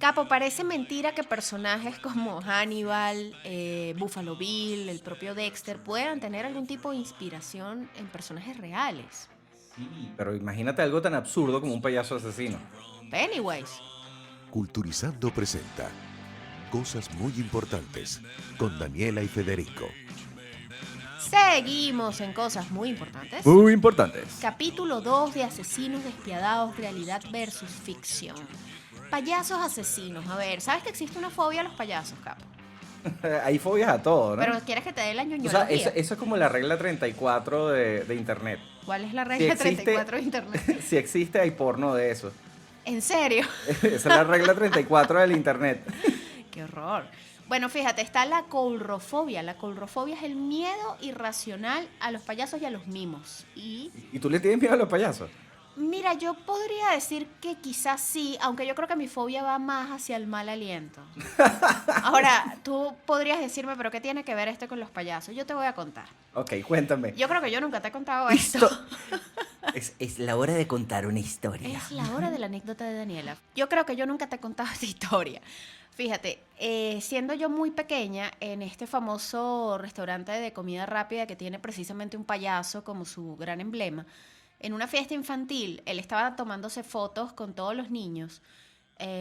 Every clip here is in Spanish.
Capo, parece mentira que personajes como Hannibal, Buffalo Bill, el propio Dexter puedan tener algún tipo de inspiración en personajes reales. Sí, pero imagínate algo tan absurdo como un payaso asesino. Pennywise. Culturizando presenta Cosas muy importantes con Daniela y Federico. Seguimos en cosas muy importantes. Muy importantes. Capítulo 2 de Asesinos Despiadados, Realidad versus Ficción. Payasos asesinos. A ver, ¿sabes que existe una fobia a los payasos, Capo? Hay fobias a todo, ¿no? Pero ¿quieres que te dé la O sea, ñoñología? eso es como la regla 34 de Internet. ¿Cuál es la Si regla existe, 34 de Internet? si existe, hay porno de eso. ¿En serio? Esa es la regla 34 del Internet. ¡Qué horror! Bueno, fíjate, está la coulrofobia. La coulrofobia es el miedo irracional a los payasos y a los mimos. Y ¿Y tú le tienes miedo a los payasos? mira, yo podría decir que quizás sí, aunque yo creo que mi fobia va más hacia el mal aliento. Ahora, tú podrías decirme, pero ¿qué tiene que ver esto con los payasos? Yo te voy a contar. Ok, cuéntame. Yo creo que yo nunca te he contado esto. Es la hora de contar una historia. Es la hora de la anécdota de Daniela. Yo creo que yo nunca te he contado esta historia. Fíjate, siendo yo muy pequeña, en este famoso restaurante de comida rápida que tiene precisamente un payaso como su gran emblema, en una fiesta infantil, él estaba tomándose fotos con todos los niños.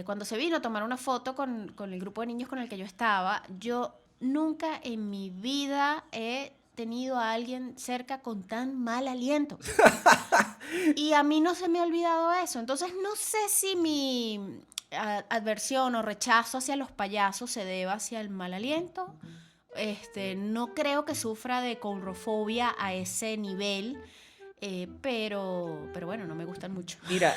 Cuando se vino a tomar una foto con el grupo de niños con el que yo estaba, yo nunca en mi vida he tenido a alguien cerca con tan mal aliento. Y a mí no se me ha olvidado eso. Entonces no sé si mi adversión o rechazo hacia los payasos se deba hacia el mal aliento. No creo que sufra de coulrofobia a ese nivel, pero bueno, no me gustan mucho. Mira,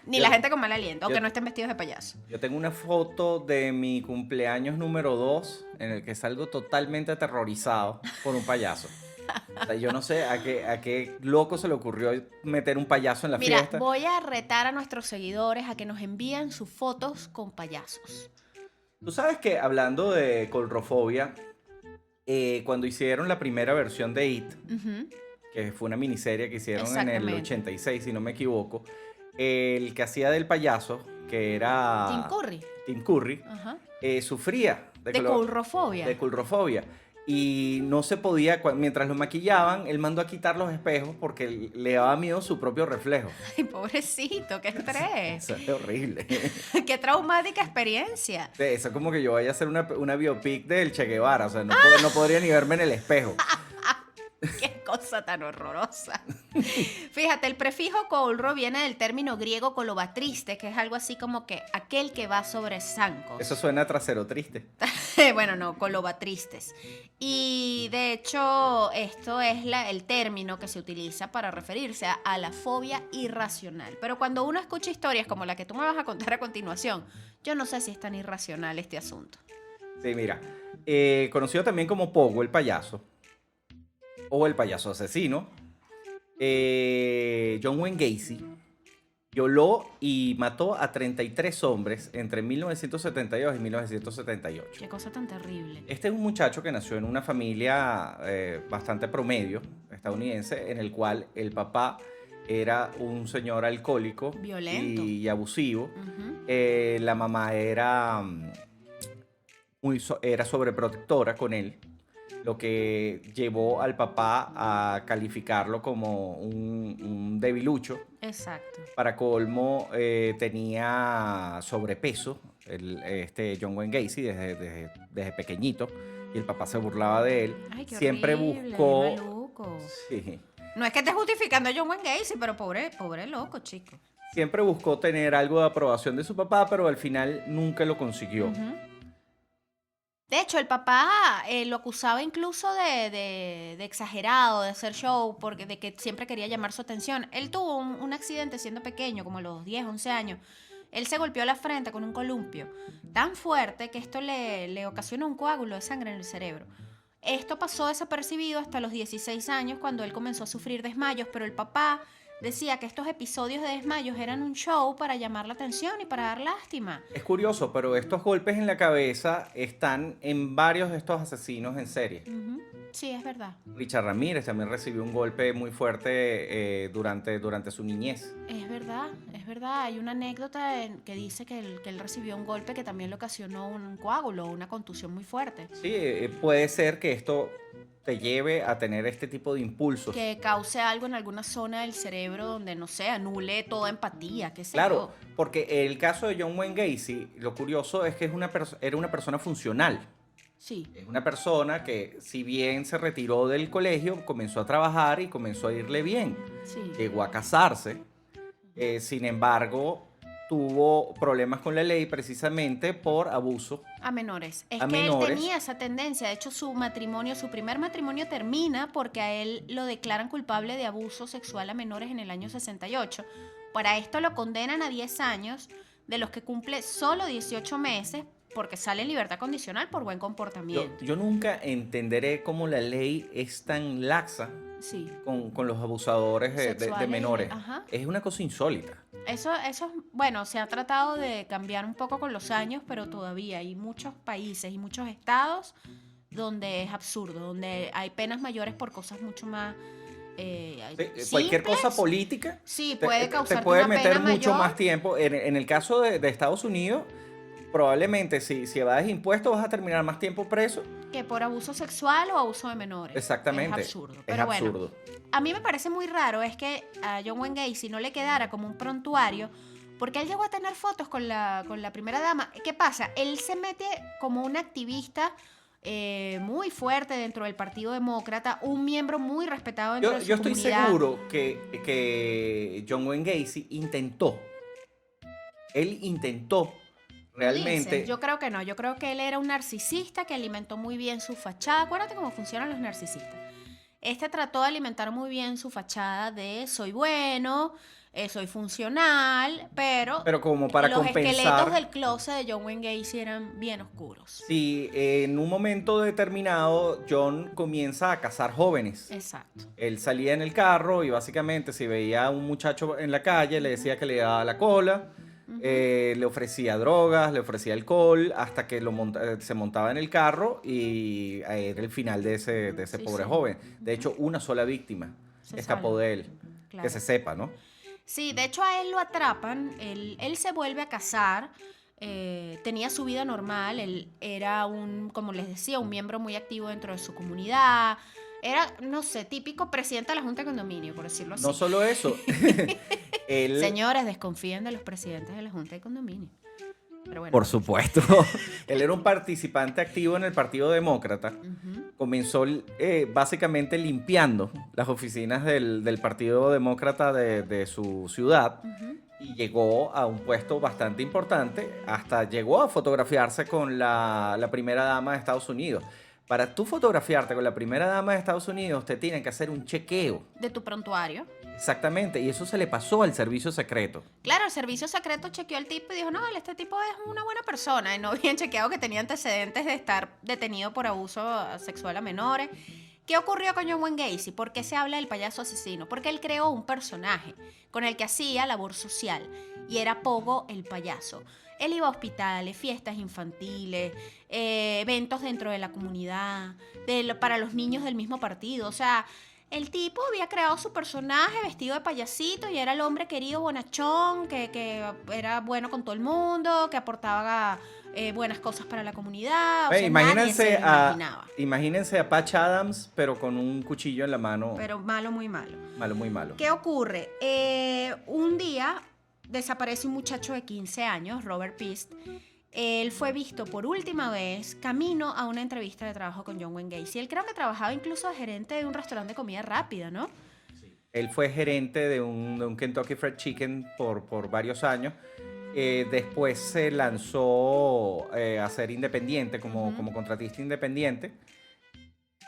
Ni yo, la gente con mal aliento, o yo, que no estén vestidos de payaso. yo tengo una foto de mi cumpleaños número 2 en el que salgo totalmente aterrorizado por un payaso. O sea, yo no sé a qué loco se le ocurrió meter un payaso en la Mira, fiesta. voy a retar a nuestros seguidores a que nos envíen sus fotos con payasos. Tú sabes que hablando de colrofobia, cuando hicieron la primera versión de It, Ujú, que fue una miniserie que hicieron en el exactamente. 86, si no me equivoco, el que hacía del payaso, que Tim era Curry. Tim Curry, Ajá. sufría De coulrofobia. de colrofobia. Y no se podía, mientras lo maquillaban, él mandó a quitar los espejos porque le daba miedo su propio reflejo. Ay, pobrecito, qué estrés. Eso es horrible. Qué traumática experiencia. Eso es como que yo vaya a hacer una biopic del Che Guevara. O sea, no podría ni verme en el espejo. Qué cosa tan horrorosa. Fíjate, el prefijo coulro viene del término griego colobatriste, que es algo así como que aquel que va sobre zancos. Eso suena a trasero triste. Bueno, no, colobatristes. Y de hecho, esto es el término que se utiliza para referirse a la fobia irracional. Pero cuando uno escucha historias como la que tú me vas a contar a continuación, yo no sé si es tan irracional este asunto. Sí, mira. Conocido también como Pogo, el payaso. O el payaso asesino. John Wayne Gacy violó y mató a 33 hombres entre 1972 y 1978. Qué cosa tan terrible. Este es un muchacho que nació en una familia bastante promedio estadounidense, en el cual el papá era un señor alcohólico Violento. y abusivo. Ujú. La mamá era, era sobreprotectora con él, lo que llevó al papá a calificarlo como un debilucho. Exacto. Para colmo, tenía sobrepeso este John Wayne Gacy desde pequeñito, y el papá se burlaba de él. Ay, qué Siempre horrible, buscó... maluco. Sí, No es que esté justificando a John Wayne Gacy, pero pobre loco, chico. siempre buscó tener algo de aprobación de su papá, pero al final nunca lo consiguió. Ujú. De hecho, el papá lo acusaba incluso de exagerado, de hacer show, porque de que siempre quería llamar su atención. Él tuvo un accidente siendo pequeño, como a los 10, 11 años. Él se golpeó la frente con un columpio tan fuerte que esto le ocasionó un coágulo de sangre en el cerebro. Esto pasó desapercibido hasta los 16 años, cuando él comenzó a sufrir desmayos, pero el papá decía que estos episodios de desmayos eran un show para llamar la atención y para dar lástima. Es curioso, pero estos golpes en la cabeza están en varios de estos asesinos en serie. Ujú. Sí, es verdad. Richard Ramírez también recibió un golpe muy fuerte durante su niñez. Es verdad, es verdad. Hay una anécdota que dice que él recibió un golpe que también le ocasionó un coágulo, una contusión muy fuerte, Sí, puede ser que esto te lleve a tener este tipo de impulsos. que cause algo en alguna zona del cerebro donde, no sé, anule toda empatía, qué sé Claro, yo. porque el caso de John Wayne Gacy, lo curioso es que era una persona funcional. Sí, Es una persona que, si bien se retiró del colegio, comenzó a trabajar y comenzó a irle bien. sí. Llegó a casarse. Sin embargo, tuvo problemas con la ley precisamente por abuso A menores. Es a que él menores. tenía esa tendencia. De hecho, su primer matrimonio termina porque a él lo declaran culpable de abuso sexual a menores en el año 68. Para esto lo condenan a 10 años, de los que cumple solo 18 meses, porque sale en libertad condicional por buen Yo, comportamiento. yo nunca entenderé cómo la ley es tan laxa Sí. con los abusadores de Sexuales, menores. ajá. Es una cosa insólita. Eso, bueno, se ha tratado de cambiar un poco con los años, pero todavía hay muchos países y muchos estados donde es absurdo, donde hay penas mayores por cosas mucho más Cualquier cosa simples. política Sí, te, puede te causarte puede una meter pena mucho mayor más tiempo. En el caso de Estados Unidos, probablemente si evades impuestos vas a terminar más tiempo preso. que por abuso sexual o abuso de menores. Exactamente. Es absurdo. Es Pero bueno, absurdo. a mí me parece muy raro es que a John Wayne Gacy no le quedara como un prontuario, porque él llegó a tener fotos con la primera dama. ¿Qué pasa? Él se mete como un activista muy fuerte dentro del Partido Demócrata, un miembro muy respetado dentro de su Yo estoy comunidad. seguro que John Wayne Gacy intentó. Él intentó ¿Tú realmente. dices? Yo creo que no. Yo creo que él era un narcisista que alimentó muy bien su fachada. Acuérdate cómo funcionan los narcisistas. Este trató de alimentar muy bien su fachada de soy bueno, soy funcional, pero Pero como para los esqueletos compensar. del closet de John Wayne Gacy eran bien oscuros. Si en un momento determinado John comienza a cazar jóvenes. Exacto. Él salía en el carro y básicamente si veía a un muchacho en la calle le decía que le daba la cola, le ofrecía drogas, le ofrecía alcohol, hasta que se montaba en el carro y era el final de ese Sí, pobre sí. joven. De hecho, una sola víctima Se escapó salva. de él. Claro. Que se sepa, ¿no? Sí, de hecho a él lo atrapan, él se vuelve a casar, tenía su vida normal, él era como les decía, un miembro muy activo dentro de su comunidad, era, no sé, típico presidente de la Junta de Condominio, por decirlo así. No solo eso, él, Señores, desconfíen de los presidentes de la Junta de Condominio. Pero bueno. por supuesto, él era un participante activo en el Partido Demócrata. Ujú. Comenzó básicamente limpiando las oficinas del Partido Demócrata de su ciudad y llegó a un puesto bastante importante, hasta llegó a fotografiarse con la primera dama de Estados Unidos. Para tú fotografiarte con la primera dama de Estados Unidos te tienen que hacer un chequeo. De tu prontuario. Exactamente, y eso se le pasó al servicio secreto. Claro, el servicio secreto chequeó al tipo y dijo, no, vale, este tipo es una buena persona. Y no habían chequeado que tenía antecedentes de estar detenido por abuso sexual a menores. ¿Qué ocurrió con John Wayne Gacy? ¿Por qué se habla del payaso asesino? Porque él creó un personaje con el que hacía labor social y era Pogo el payaso. Él iba a hospitales, fiestas infantiles, eventos dentro de la comunidad, para los niños del mismo partido. O sea, el tipo había creado su personaje vestido de payasito y era el hombre querido bonachón, que era bueno con todo el mundo, que aportaba buenas cosas para la comunidad. O sea, nadie se lo imaginaba. Imagínense a Patch Adams, pero con un cuchillo en la mano. Pero malo, muy malo. Malo, muy malo. ¿Qué ocurre? Un día desaparece un muchacho de 15 años, Robert Pist. Él fue visto por última vez camino a una entrevista de trabajo con John Wayne Gacy. Él creo que trabajaba incluso de gerente de un restaurante de comida rápida, ¿no? Él fue gerente de un Kentucky Fried Chicken por varios años. Después se lanzó a ser independiente, como contratista independiente.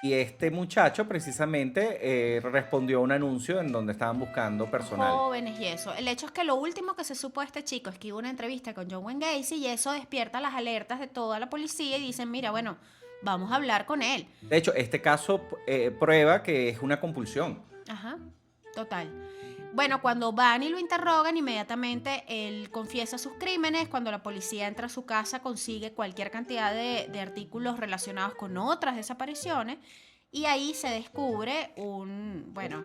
Y este muchacho precisamente respondió a un anuncio en donde estaban buscando personal. Jóvenes y eso. El hecho es que lo último que se supo de este chico es que hubo una entrevista con John Wayne Gacy y eso despierta las alertas de toda la policía y dicen, mira, bueno, vamos a hablar con él. De hecho, este caso prueba que es una compulsión. Ajá, total. Bueno, cuando van y lo interrogan, inmediatamente él confiesa sus crímenes. Cuando la policía entra a su casa, consigue cualquier cantidad de artículos relacionados con otras desapariciones Y ahí se descubre bueno,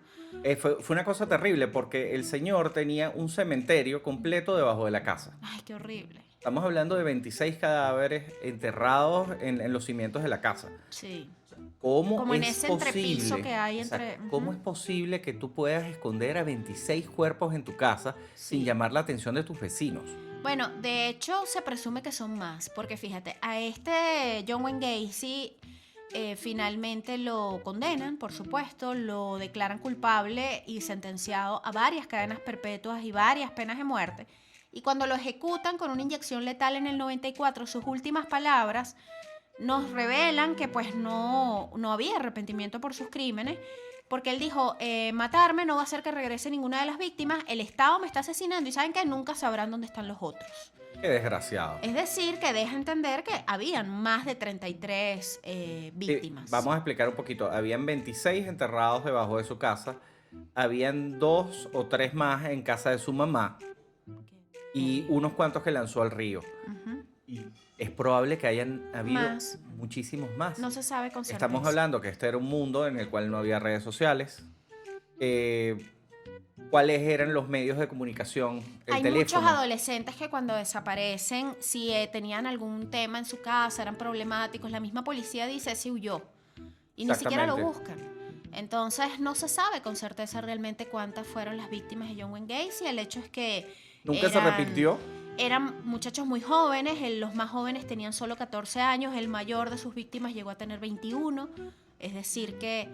Fue una cosa terrible porque el señor tenía un cementerio completo debajo de la casa. ay, qué horrible. Estamos hablando de 26 cadáveres enterrados en los cimientos de la casa. Sí. ¿Cómo Como en es ese entrepiso posible? que hay Exacto, entre... ¿cómo Ujú. es posible que tú puedas esconder a 26 cuerpos en tu casa sin Sí. llamar la atención de tus vecinos? Bueno, de hecho se presume que son más, porque fíjate, a este John Wayne Gacy finalmente lo condenan, por supuesto, lo declaran culpable y sentenciado a varias cadenas perpetuas y varias penas de muerte. Y cuando lo ejecutan con una inyección letal en el 94, sus últimas palabras nos revelan que pues no había arrepentimiento por sus crímenes, porque él dijo, matarme no va a hacer que regrese ninguna de las víctimas, el Estado me está asesinando y saben que nunca sabrán dónde están los otros. Qué desgraciado. Es decir, que deja entender que habían más de 33 Sí, víctimas. vamos a explicar un poquito. Habían 26 enterrados debajo de su casa. Habían 2 o 3 más en casa de su mamá y unos cuantos que lanzó al río. Ujú. Y es probable que hayan habido Más. muchísimos más. No se sabe con certeza. Estamos hablando que este era un mundo en el cual no había redes sociales. ¿Cuáles eran los medios de comunicación? El Hay teléfono. muchos adolescentes que cuando desaparecen, si tenían algún tema en su casa, eran problemáticos, la misma policía dice se huyó y ni siquiera lo Exactamente. buscan. Entonces no se sabe con certeza realmente cuántas fueron las víctimas de John Wayne Gacy. El hecho es que Nunca se repitió. eran muchachos muy jóvenes, los más jóvenes tenían solo 14 años, el mayor de sus víctimas llegó a tener 21, es decir que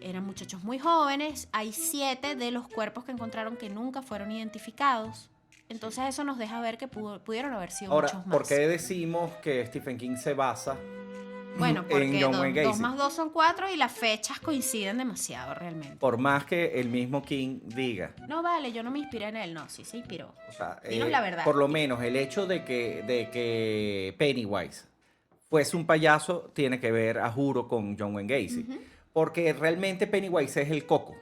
eran muchachos muy jóvenes. Hay 7 de los cuerpos que encontraron que nunca fueron identificados. Entonces eso nos deja ver que pudieron haber sido Ahora, muchos más. ¿por qué decimos que Stephen King se basa Bueno, porque en John Wayne 2 Gacy? más 2 son 4 y las fechas coinciden demasiado realmente. Por más que el mismo King diga. No vale, yo no me inspiré en él, no, sí se inspiró. O sea, Dinos la verdad. por lo menos el hecho de que Pennywise fuese un payaso tiene que ver, a juro, con John Wayne Gacy. Porque realmente Pennywise es el coco.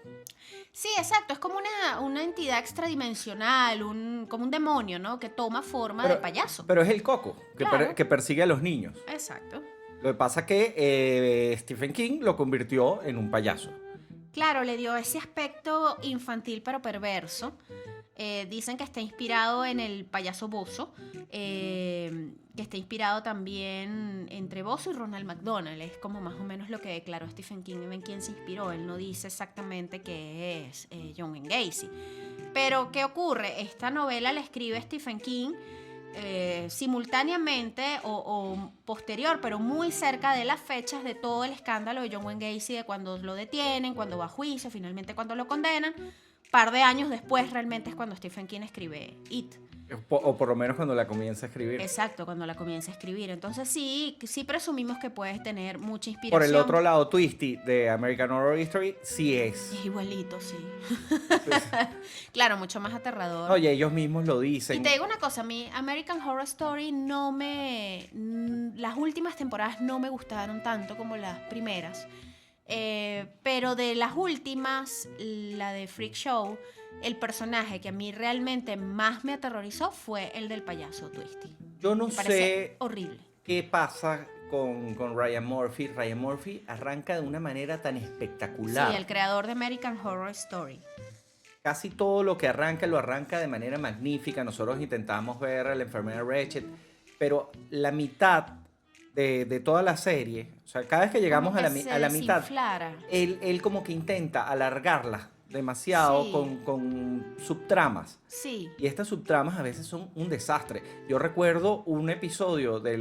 Sí, exacto, es como una entidad extradimensional, como un demonio, ¿no? Que toma forma de payaso. Pero es el coco Claro. que persigue a los niños. Exacto. Lo que pasa es que Stephen King lo convirtió en un payaso. Claro, le dio ese aspecto infantil pero perverso. Dicen que está inspirado en el payaso Bozo, que está inspirado también entre Bozo y Ronald McDonald. Es como más o menos lo que declaró Stephen King en quién se inspiró. Él no dice exactamente qué es John Wayne Gacy. Pero, ¿qué ocurre? Esta novela la escribe Stephen King simultáneamente o posterior, pero muy cerca de las fechas de todo el escándalo de John Wayne Gacy, de cuando lo detienen, cuando va a juicio, finalmente cuando lo condenan. Par de años después realmente es cuando Stephen King escribe It. O por lo menos cuando la comienza a escribir. Exacto, cuando la comienza a escribir. Entonces sí presumimos que puedes tener mucha inspiración. Por el otro lado, Twisty de American Horror Story sí es. Es igualito, sí. Claro, mucho más aterrador. Oye, ellos mismos lo Y dicen. te digo una cosa, a mí American Horror Story las últimas temporadas no me gustaron tanto como las primeras. Pero de las últimas, la de Freak Show, el personaje que a mí realmente más me aterrorizó fue el del payaso Twisty. Yo no Me parece sé horrible. qué pasa con Ryan Murphy. Ryan Murphy arranca de una manera tan espectacular. Sí, el creador de American Horror Story. Casi todo lo que arranca lo arranca de manera magnífica. Nosotros intentamos ver a la enfermera Ratched, pero la mitad de toda la serie, o sea, cada vez que llegamos Como a que la se mitad, desinflara. él como que intenta alargarla demasiado Sí. con subtramas. Sí. Y estas subtramas a veces son un desastre. Yo recuerdo un episodio de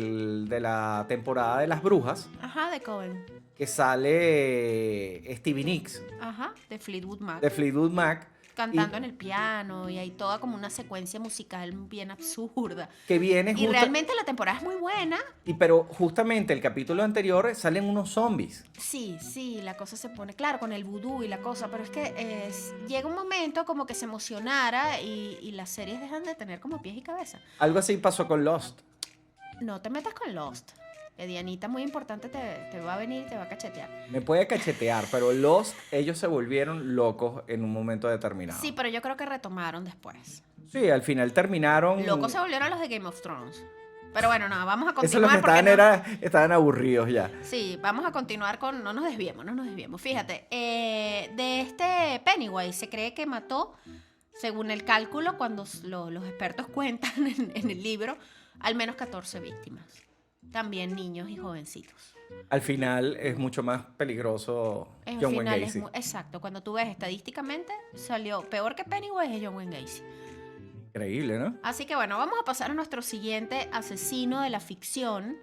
la temporada de las brujas Ajá, de Coven. que sale Stevie Nicks Ajá, de Fleetwood Mac. de Fleetwood Mac. Cantando en el piano y hay toda como una secuencia musical bien absurda. Que viene Y realmente la temporada es muy buena. pero justamente el capítulo anterior salen unos zombies. Sí, la cosa se pone, claro, con el vudú y la cosa, pero es que llega un momento como que se emocionara y las series dejan de tener como pies y cabeza. Algo así pasó con Lost. No te metas con Lost, que Dianita muy importante te va a venir y te va a cachetear. Me puede cachetear, pero Lost, ellos se volvieron locos en un momento determinado. Sí, pero yo creo que retomaron después. Sí, al final terminaron. Locos se volvieron los de Game of Thrones. Pero bueno, no, vamos a Eso es lo que continuar estaban aburridos ya. Sí, vamos a continuar con... No nos desviemos, no nos desviemos. Fíjate, de este Pennywise se cree que mató, según el cálculo, cuando los expertos cuentan en el libro, al menos 14 víctimas. También niños y jovencitos. Al final es mucho más peligroso Al John Wayne final Gacy. exacto, cuando tú ves estadísticamente, salió peor que Pennywise es John Wayne Gacy. Increíble, ¿no? Así que bueno, vamos a pasar a nuestro siguiente asesino de la ficción,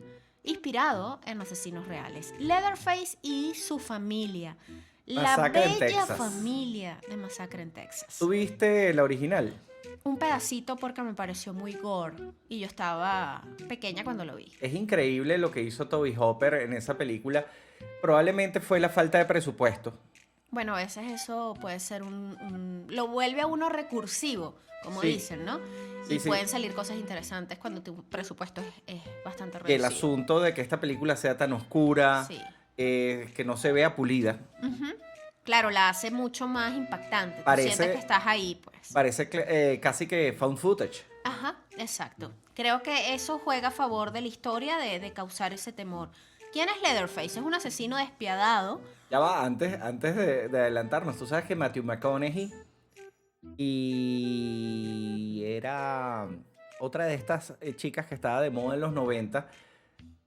inspirado en asesinos reales. Leatherface y su familia. La Masacre en bella Texas. familia de Masacre en Texas. ¿Tuviste la original? Un pedacito porque me pareció muy gore y yo estaba pequeña cuando lo vi. Es increíble lo que hizo Toby Hopper en esa película. Probablemente fue la falta de presupuesto. Bueno, a veces eso puede ser lo vuelve a uno recursivo, como Sí. dicen, ¿no? Sí, Y sí. pueden salir cosas interesantes cuando tu presupuesto es bastante Que el reducido. asunto de que esta película sea tan oscura, Sí. que no se vea pulida, Ujú. Claro, la hace mucho más impactante. Tú Parece- sientes que estás ahí, pues. parece casi que found footage. Ajá, exacto. Creo que eso juega a favor de la historia de causar ese temor. ¿Quién es Leatherface? Es un asesino despiadado. Ya va, antes de adelantarnos, tú sabes que Matthew McConaughey y era otra de estas chicas que estaba de moda en los 90,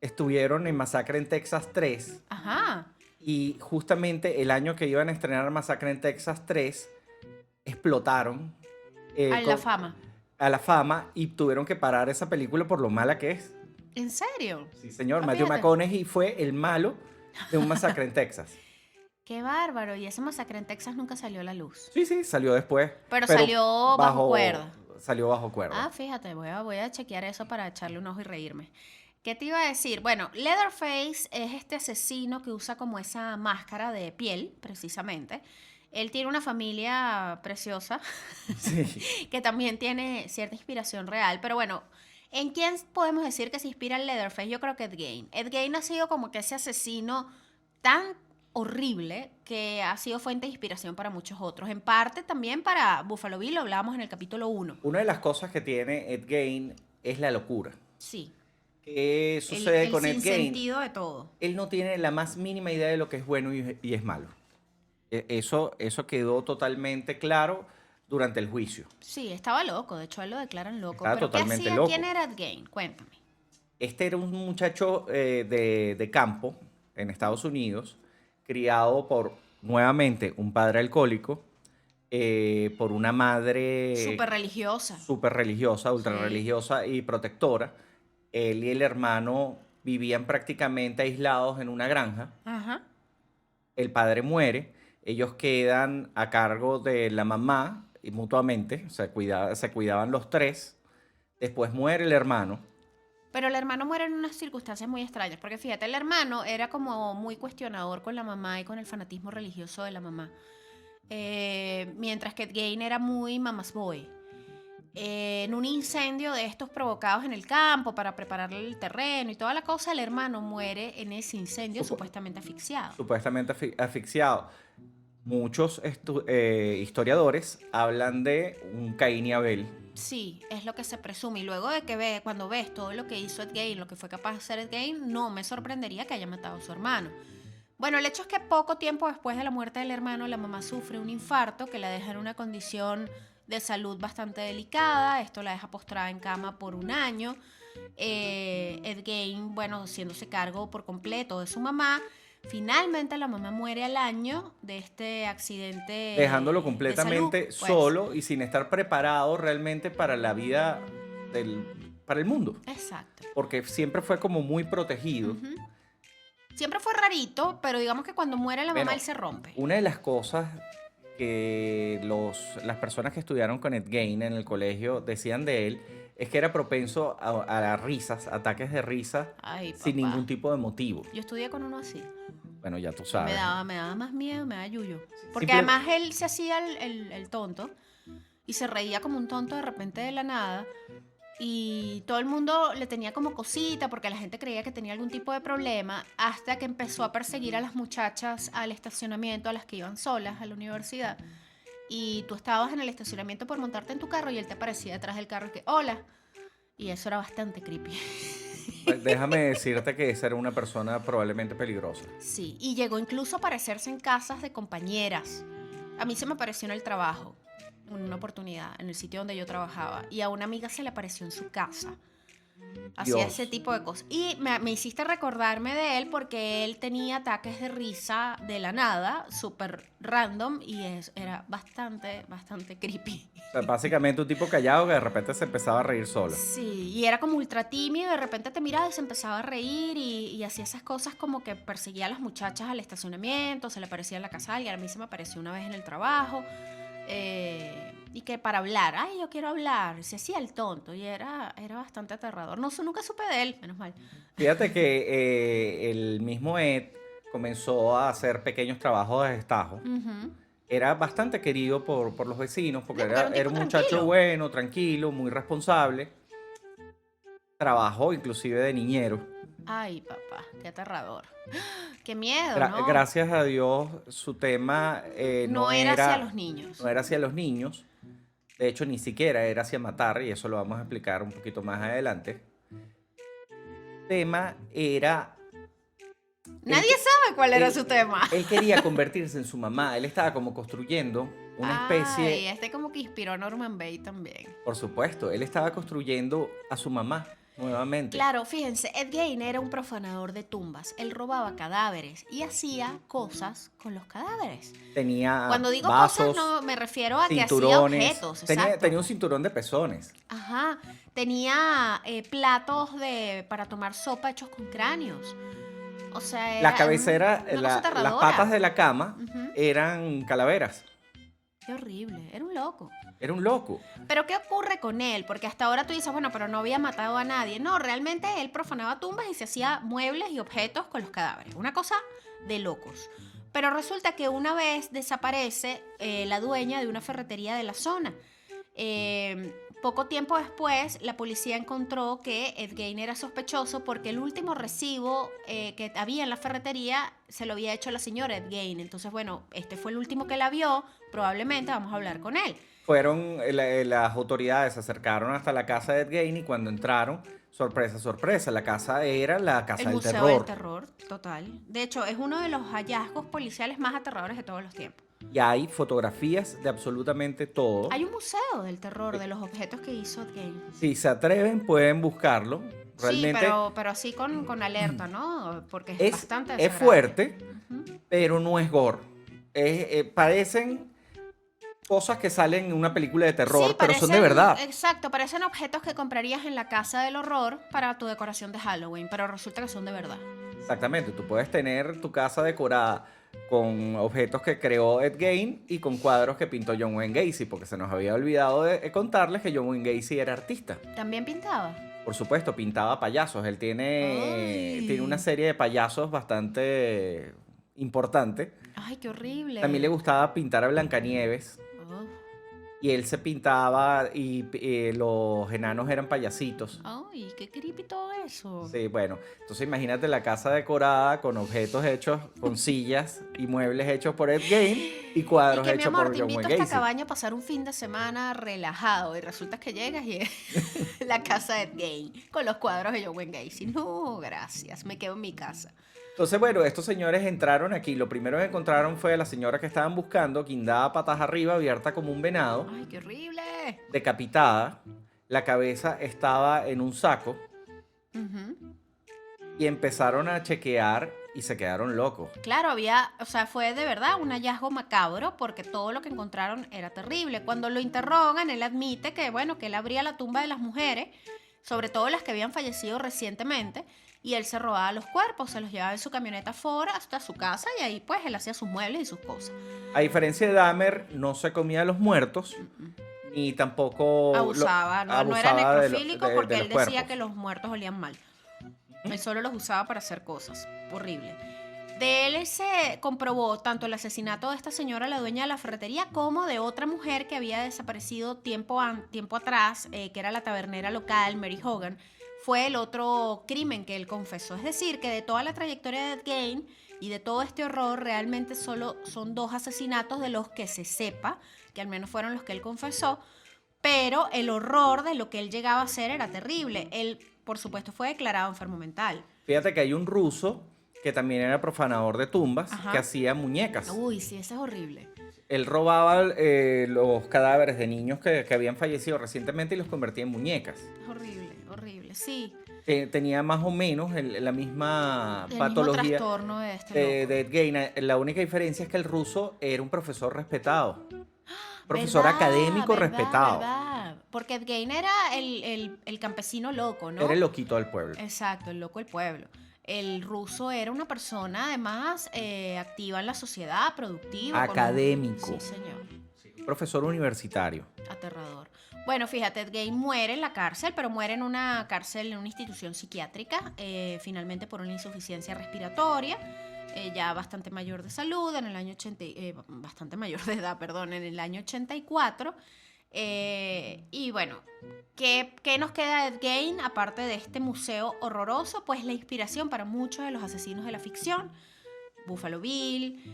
estuvieron en Masacre en Texas 3 Ajá. y justamente el año que iban a estrenar Masacre en Texas 3 explotaron A la fama. a la fama y tuvieron que parar esa película por lo mala que es. ¿En serio? Sí, señor, Ah, Matthew fíjate. McConaughey fue el malo de un Masacre en Texas. Qué bárbaro. Y esa masacre en Texas nunca salió a la luz. Sí, sí, salió después. Pero salió bajo cuerda. Salió bajo cuerda. Ah, fíjate, voy a chequear eso para echarle un ojo y reírme. ¿Qué te iba a decir? Bueno, Leatherface es este asesino que usa como esa máscara de piel, precisamente. Él tiene una familia preciosa Sí. que también tiene cierta inspiración real, pero bueno, ¿en quién podemos decir que se inspira el Leatherface? Yo creo que Ed Gein. Ed Gein ha sido como que ese asesino tan horrible que ha sido fuente de inspiración para muchos otros. En parte también para Buffalo Bill, lo hablábamos en el capítulo 1. Una de las cosas que tiene Ed Gein es la locura. Sí. ¿Qué sucede el con Ed Gein? sinsentido de todo. Él no tiene la más mínima idea de lo que es bueno y es malo. Eso quedó totalmente claro durante el juicio. Sí, estaba loco. De hecho, él lo declaran loco. Estaba ¿Pero totalmente qué hacía? loco. ¿Quién era Ed Gein? Cuéntame. Este era un muchacho de campo en Estados Unidos, criado por, nuevamente, un padre alcohólico, por una madre Súper religiosa. súper religiosa, ultra Sí. religiosa y protectora. Él y el hermano vivían prácticamente aislados en una granja. Ajá. El padre muere, ellos quedan a cargo de la mamá y mutuamente, se cuidaban los tres. Después muere el hermano. Pero el hermano muere en unas circunstancias muy extrañas, porque fíjate, el hermano era como muy cuestionador con la mamá y con el fanatismo religioso de la mamá. Mientras que Ed Gein era muy mama's boy. En un incendio de estos provocados en el campo para prepararle el terreno y toda la cosa, el hermano muere en ese incendio supuestamente asfixiado. Supuestamente asfixiado. Muchos historiadores hablan de un Caín y Abel. Sí, es lo que se presume. Y luego de que cuando ves todo lo que hizo Ed Gein, lo que fue capaz de hacer Ed Gein, no me sorprendería que haya matado a su hermano. Bueno, el hecho es que poco tiempo después de la muerte del hermano, la mamá sufre un infarto que la deja en una condición de salud bastante delicada. Esto la deja postrada en cama por un año. Ed Gein, bueno, haciéndose cargo por completo de su mamá. Finalmente la mamá muere al año de este accidente. Dejándolo de completamente salud, pues. solo y sin estar preparado realmente para la vida para el mundo. Exacto. Porque siempre fue como muy protegido. Ujú. Siempre fue rarito, pero digamos que cuando muere la mamá Bueno, él se rompe. Una de las cosas que las personas que estudiaron con Ed Gein en el colegio decían de él es que era propenso a las risas, ataques de risa, Ay, sin papá. ningún tipo de motivo. Yo estudié con uno así. Bueno, ya tú sabes. Me daba más miedo, me daba yuyo. Porque Simple- además él se hacía el tonto y se reía como un tonto de repente de la nada. Y todo el mundo le tenía como cosita porque la gente creía que tenía algún tipo de problema hasta que empezó a perseguir a las muchachas al estacionamiento, a las que iban solas a la universidad. Y tú estabas en el estacionamiento por montarte en tu carro y él te aparecía detrás del carro y que, hola. Y eso era bastante creepy. Pues déjame decirte que esa era una persona probablemente peligrosa. Sí, y llegó incluso a aparecerse en casas de compañeras. A mí se me apareció en el trabajo, en una oportunidad, en el sitio donde yo trabajaba, y a una amiga se le apareció en su casa. Hacía Dios. ese tipo de cosas. Y me hiciste recordarme de él porque él tenía ataques de risa de la nada, súper random, y era bastante, bastante creepy. O sea, básicamente un tipo callado que de repente se empezaba a reír solo. Sí, y era como ultra tímido, de repente te miraba y se empezaba a reír y hacía esas cosas como que perseguía a las muchachas al estacionamiento, se le aparecía en la casa a alguien, a mí se me apareció una vez en el trabajo, y que para hablar, ay, yo quiero hablar, se hacía el tonto y era bastante aterrador. No, nunca supe de él, menos mal. Fíjate que el mismo Ed comenzó a hacer pequeños trabajos de destajo. Ujú. Era bastante querido por los vecinos porque No, porque era un era tipo un muchacho tranquilo. bueno, tranquilo, muy responsable. Trabajó inclusive de niñero. Ay, papá, qué aterrador. Qué miedo, ¿no? Gracias a Dios su tema No era hacia los niños. no era hacia los niños. De hecho, ni siquiera era hacia matar, y eso lo vamos a explicar un poquito más adelante. El tema era... Nadie sabe cuál era él- su tema. Él quería convertirse en su mamá. Él estaba como construyendo una especie... Ay, este como que inspiró a Norman Bates también. Por supuesto, él estaba construyendo a su mamá nuevamente. Claro, fíjense, Ed Gein era un profanador de tumbas. Él robaba cadáveres y hacía cosas con los cadáveres. Tenía Cuando digo vasos, cosas, no me refiero a que hacía cinturones. objetos. Tenía, Exacto. tenía un cinturón de pezones. Ajá. Tenía platos para tomar sopa hechos con cráneos. O sea, La era cabecera, una cosa las aterradora. patas de la cama Ujú. eran calaveras. Qué horrible, era un loco. Era un loco. Pero ¿qué ocurre con él? Porque hasta ahora tú dices, bueno, pero no había matado a nadie. No, realmente él profanaba tumbas y se hacía muebles y objetos con los cadáveres. Una cosa de locos. Pero resulta que una vez desaparece la dueña de una ferretería de la zona. Poco tiempo después, la policía encontró que Ed Gein era sospechoso porque el último recibo que había en la ferretería se lo había hecho la señora Ed Gein. Entonces, bueno, este fue el último que la vio. Probablemente vamos a hablar con él. Las autoridades se acercaron hasta la casa de Ed Gein, y cuando entraron, sorpresa, sorpresa, la casa era la casa El del Museo terror. del Terror, total. De hecho, es uno de los hallazgos policiales más aterradores de todos los tiempos. Y hay fotografías de absolutamente todo. Hay un museo del terror de los objetos que hizo Ed Gein. Si se atreven, pueden buscarlo. Realmente Sí, pero así con alerta, ¿no? Porque es, es, bastante es desagradable. fuerte, Ujú. pero no es gore. Parecen cosas que salen en una película de terror, Sí, pero son de parecen- verdad. Exacto, parecen objetos que comprarías en la casa del horror para tu decoración de Halloween, pero resulta que son de verdad. Exactamente, tú puedes tener tu casa decorada con objetos que creó Ed Gein y con cuadros que pintó John Wayne Gacy, porque se nos había olvidado de contarles que John Wayne Gacy era artista. También pintaba. Por supuesto, pintaba payasos. Él Ay. tiene una serie de payasos bastante importante. Ay, qué horrible. También le gustaba pintar a Blancanieves. Oh. Y él se pintaba y los enanos eran payasitos. Ay, qué creepy todo eso. Sí, bueno. Entonces imagínate la casa decorada con objetos hechos, con sillas y muebles hechos por Ed Gein y Y cuadros que mi hechos amor, por te John invito a Wayne esta Gacy. cabaña a pasar un fin de semana relajado y resulta que llegas y es la casa de Ed Gein con los cuadros de John Wayne Gacy. No, gracias, me quedo en mi casa. Entonces, bueno, estos señores entraron aquí. Lo primero que encontraron fue a la señora que estaban buscando, guindada patas arriba, abierta como un venado, Ay, qué horrible. decapitada. La cabeza estaba en un saco. Ujú. Y empezaron a chequear y se quedaron locos. Claro, o sea, fue de verdad un hallazgo macabro porque todo lo que encontraron era terrible. Cuando lo interrogan, él admite que, bueno, que él abría la tumba de las mujeres, sobre todo las que habían fallecido recientemente, y él se robaba los cuerpos, se los llevaba en su camioneta Ford hasta su casa y ahí pues él hacía sus muebles y sus cosas. A diferencia de Dahmer, no se comía a los muertos, ni tampoco Abusaba, no era abusaba de necrofílico de porque los él decía cuerpos. que los muertos olían mal. Él solo los usaba para hacer cosas. Horrible. De él se comprobó tanto el asesinato de esta señora, la dueña de la ferretería, como de otra mujer que había desaparecido tiempo atrás, que era la tabernera local, Mary Hogan. Fue el otro crimen que él confesó. Es decir, que de toda la trayectoria de Ed Gein y de todo este horror, realmente solo son 2 asesinatos de los que se sepa, que al menos fueron los que él confesó, pero el horror de lo que él llegaba a hacer era terrible. Él, por supuesto, fue declarado enfermo mental. Fíjate que hay un ruso que también era profanador de tumbas, Ajá. que hacía muñecas. Uy, sí, ese es horrible. Él robaba los cadáveres de niños que habían fallecido recientemente y los convertía en muñecas. Es horrible, horrible, sí. Tenía más o menos la misma El mismo patología trastorno de este loco. de Ed Gein. La única diferencia es que el ruso era un profesor respetado. Profesor ¿Verdad? académico ¿Verdad? respetado. ¿Verdad? Porque Ed Gein era el campesino loco, ¿no? Era el loquito del pueblo. Exacto, el loco del pueblo. El ruso era una persona, además, activa en la sociedad, productiva. Académico. Sí, señor. Profesor universitario. Aterrador. Bueno, fíjate, Ed Gein muere en la cárcel, pero muere en una cárcel, en una institución psiquiátrica, finalmente por una insuficiencia respiratoria, ya bastante mayor de salud, en el año bastante mayor de edad, perdón, en el año 84. Y bueno, ¿qué nos queda de Ed Gein aparte de este museo horroroso? Pues la inspiración para muchos de los asesinos de la ficción. Buffalo Bill,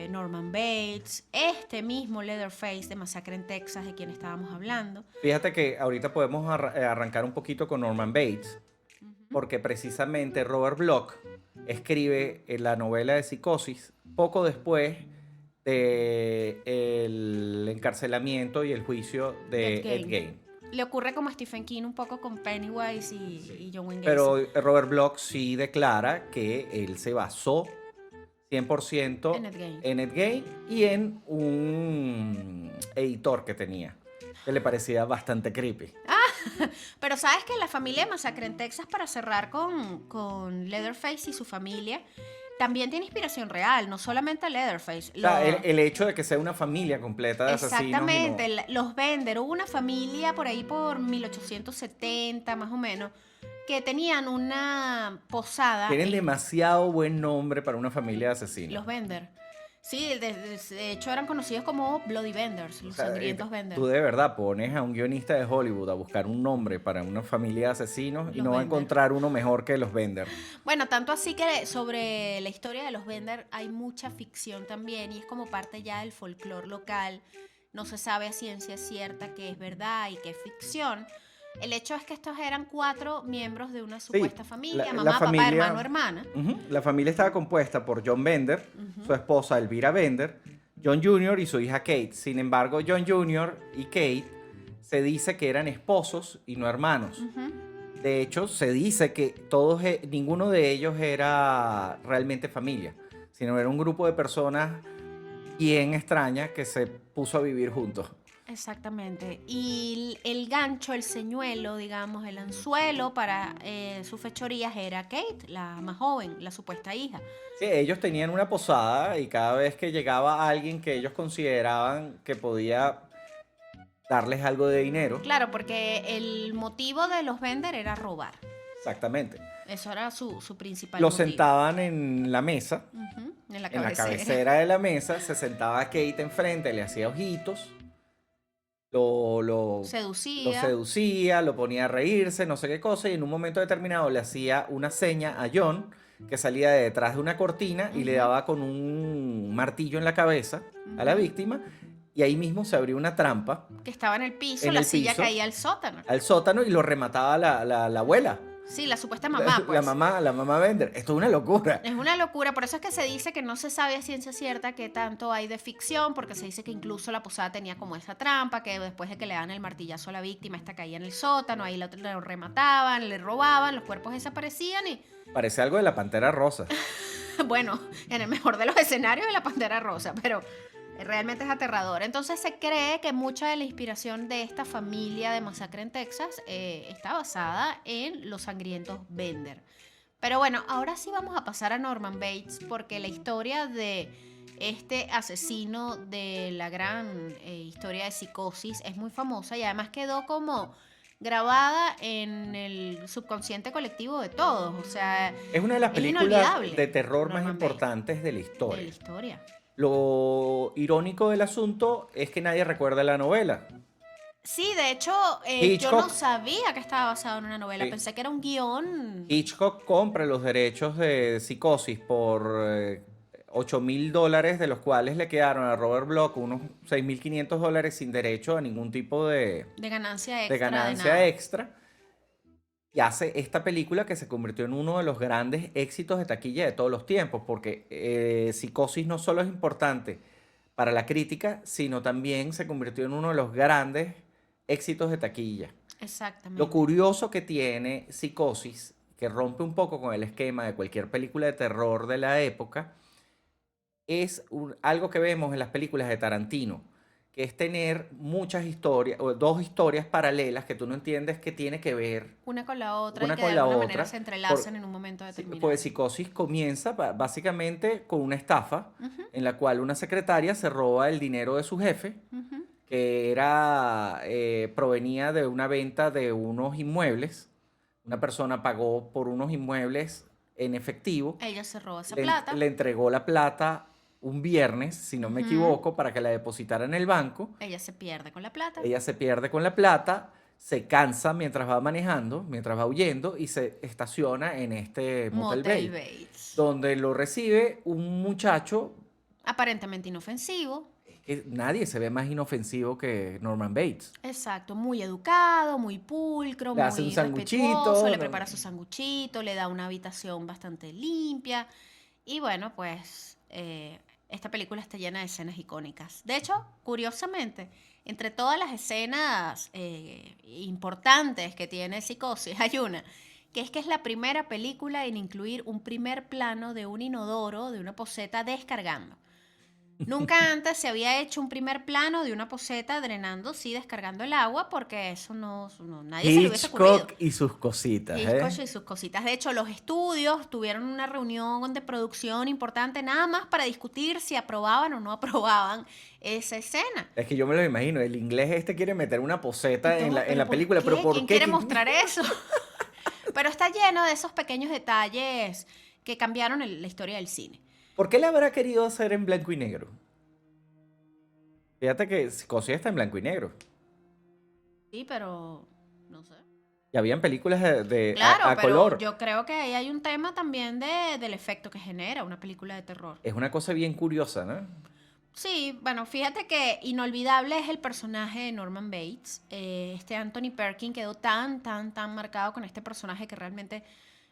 Norman Bates, este mismo Leatherface de Masacre en Texas de quien estábamos hablando. Fíjate que ahorita podemos arrancar un poquito con Norman Bates, porque precisamente Robert Bloch escribe la novela de Psicosis poco después del encarcelamiento y el juicio de Ed Gein. Le ocurre como a Stephen King un poco con Pennywise y John Wayne Gacy. Pero Robert Bloch sí declara que él se basó 100% en Ed Gein y en un editor que tenía, que le parecía bastante creepy. Pero sabes que la familia de Masacre en Texas, para cerrar con Leatherface y su familia, también tiene inspiración real, no solamente Leatherface. O sea, el hecho de que sea una familia completa de asesinos. Exactamente, los Bender, hubo una familia por ahí por 1870 más o menos, que tenían una posada. Tienen demasiado buen nombre para una familia de asesinos. Los Bender. Sí, de hecho eran conocidos como Bloody Benders, los sangrientos Bender. Tú de verdad pones a un guionista de Hollywood a buscar un nombre para una familia de asesinos y Los no va a Bender. encontrar uno mejor que los Bender. Bueno, tanto así que sobre la historia de los Bender hay mucha ficción también y es como parte ya del folclore local. No se sabe a ciencia cierta qué es verdad y qué es ficción. El hecho es que estos eran 4 miembros de una supuesta familia, mamá, papá, hermano, hermana. La familia estaba compuesta por John Bender, su esposa Elvira Bender, John Jr. y su hija Kate. Sin embargo, John Jr. y Kate se dice que eran esposos y no hermanos. De hecho, se dice que ninguno de ellos era realmente familia, sino era un grupo de personas bien extrañas que se puso a vivir juntos. Exactamente. Y el gancho, el señuelo, digamos, el anzuelo para sus fechorías era Kate, la más joven, la supuesta hija. Sí, ellos tenían una posada y cada vez que llegaba alguien que ellos consideraban que podía darles algo de dinero. Claro, porque el motivo de los Bender era robar. Exactamente. Eso era su principal Lo motivo. sentaban en la mesa, En la en la cabecera. cabecera de la mesa, se sentaba Kate enfrente, le hacía ojitos, lo seducía, lo ponía a reírse, no sé qué cosa, y en un momento determinado le hacía una seña a John, que salía de detrás de una cortina y le daba con un martillo en la cabeza a la víctima, y ahí mismo se abrió una trampa. Que estaba en el piso, En la el silla piso. caía al sótano. Al sótano y lo remataba la abuela. Sí, la supuesta mamá, pues. La mamá Bender. Esto es una locura. Es una locura, por eso es que se dice que no se sabe a ciencia cierta qué tanto hay de ficción, porque se dice que incluso la posada tenía como esa trampa, que después de que le dan el martillazo a la víctima, esta caía en el sótano, ahí lo remataban, le robaban, los cuerpos desaparecían y, Parece algo de la Pantera Rosa. bueno, en el mejor de los escenarios de la Pantera Rosa, pero realmente es aterrador. Entonces se cree que mucha de la inspiración de esta familia de Masacre en Texas está basada en los sangrientos Bender. Pero bueno, ahora sí vamos a pasar a Norman Bates, porque la historia de este asesino de la gran historia de Psicosis es muy famosa y además quedó como grabada en el subconsciente colectivo de todos. O sea, Es una de las es películas inolvidable, de terror más Norman Bates, importantes de la de historia. la historia. Lo irónico del asunto es que nadie recuerda la novela. Sí, de hecho, yo Hitchcock. no sabía que estaba basado en una novela. Sí. Pensé que era un guión. Hitchcock compra los derechos de Psicosis por $8.000, de los cuales le quedaron a Robert Bloch unos $6.500 sin derecho a ningún tipo De ganancia de extra, de ganancia nada. extra. Y hace esta película que se convirtió en uno de los grandes éxitos de taquilla de todos los tiempos, porque Psicosis no solo es importante para la crítica, sino también se convirtió en uno de los grandes éxitos de taquilla. Lo Exactamente. curioso que tiene Psicosis, que rompe un poco con el esquema de cualquier película de terror de la época, es algo que vemos en las películas de Tarantino, que es tener muchas historias, o dos historias paralelas que tú no entiendes que tiene que ver Una con la otra y una que de con la alguna manera otra. se entrelazan en un momento Sí, determinado. pues Psicosis comienza básicamente con una estafa Ujú, en la cual una secretaria se roba el dinero de su jefe, ujú. que provenía de una venta de unos inmuebles. Una persona pagó por unos inmuebles en efectivo, Ella se roba esa le plata. entregó la plata un viernes, si no me Ujú. equivoco, para que la depositara en el banco. Ella se pierde con la plata. Ella se pierde con la plata, se cansa mientras va manejando, mientras va huyendo y se estaciona en este Motel Motel Bay, Bates. donde lo recibe un muchacho Aparentemente inofensivo. que nadie se ve más inofensivo que Norman Bates. Exacto, muy educado, muy pulcro, Le hace un muy respetuoso, sanguchito, le prepara su sanguchito, le da una habitación bastante limpia. Y bueno, pues esta película está llena de escenas icónicas. De hecho, curiosamente, entre todas las escenas importantes que tiene Psicosis, hay una que es la primera película en incluir un primer plano de un inodoro, de una poceta descargando. Nunca antes se había hecho un primer plano de una poceta drenando, sí, descargando el agua, porque eso nadie se le hubiese ocurrido. Hitchcock y sus cositas, Hitchcock y sus cositas. De hecho, los estudios tuvieron una reunión de producción importante nada más para discutir si aprobaban o no aprobaban esa escena. Es que yo me lo imagino, el inglés este quiere meter una poseta en Todo, en la ¿por película, pero qué? ¿por ¿Quién qué? quiere mostrar eso? Pero está lleno de esos pequeños detalles que cambiaron la historia del cine. ¿Por qué le habrá querido hacer en blanco y negro? Fíjate que Psicosis está en blanco y negro. Sí, pero no sé. Y habían películas Claro, a pero color. yo creo que ahí hay un tema también del efecto que genera una película de terror. Es una cosa bien curiosa, ¿no? Sí, bueno, fíjate que inolvidable es el personaje de Norman Bates. Este Anthony Perkins quedó tan marcado con este personaje que realmente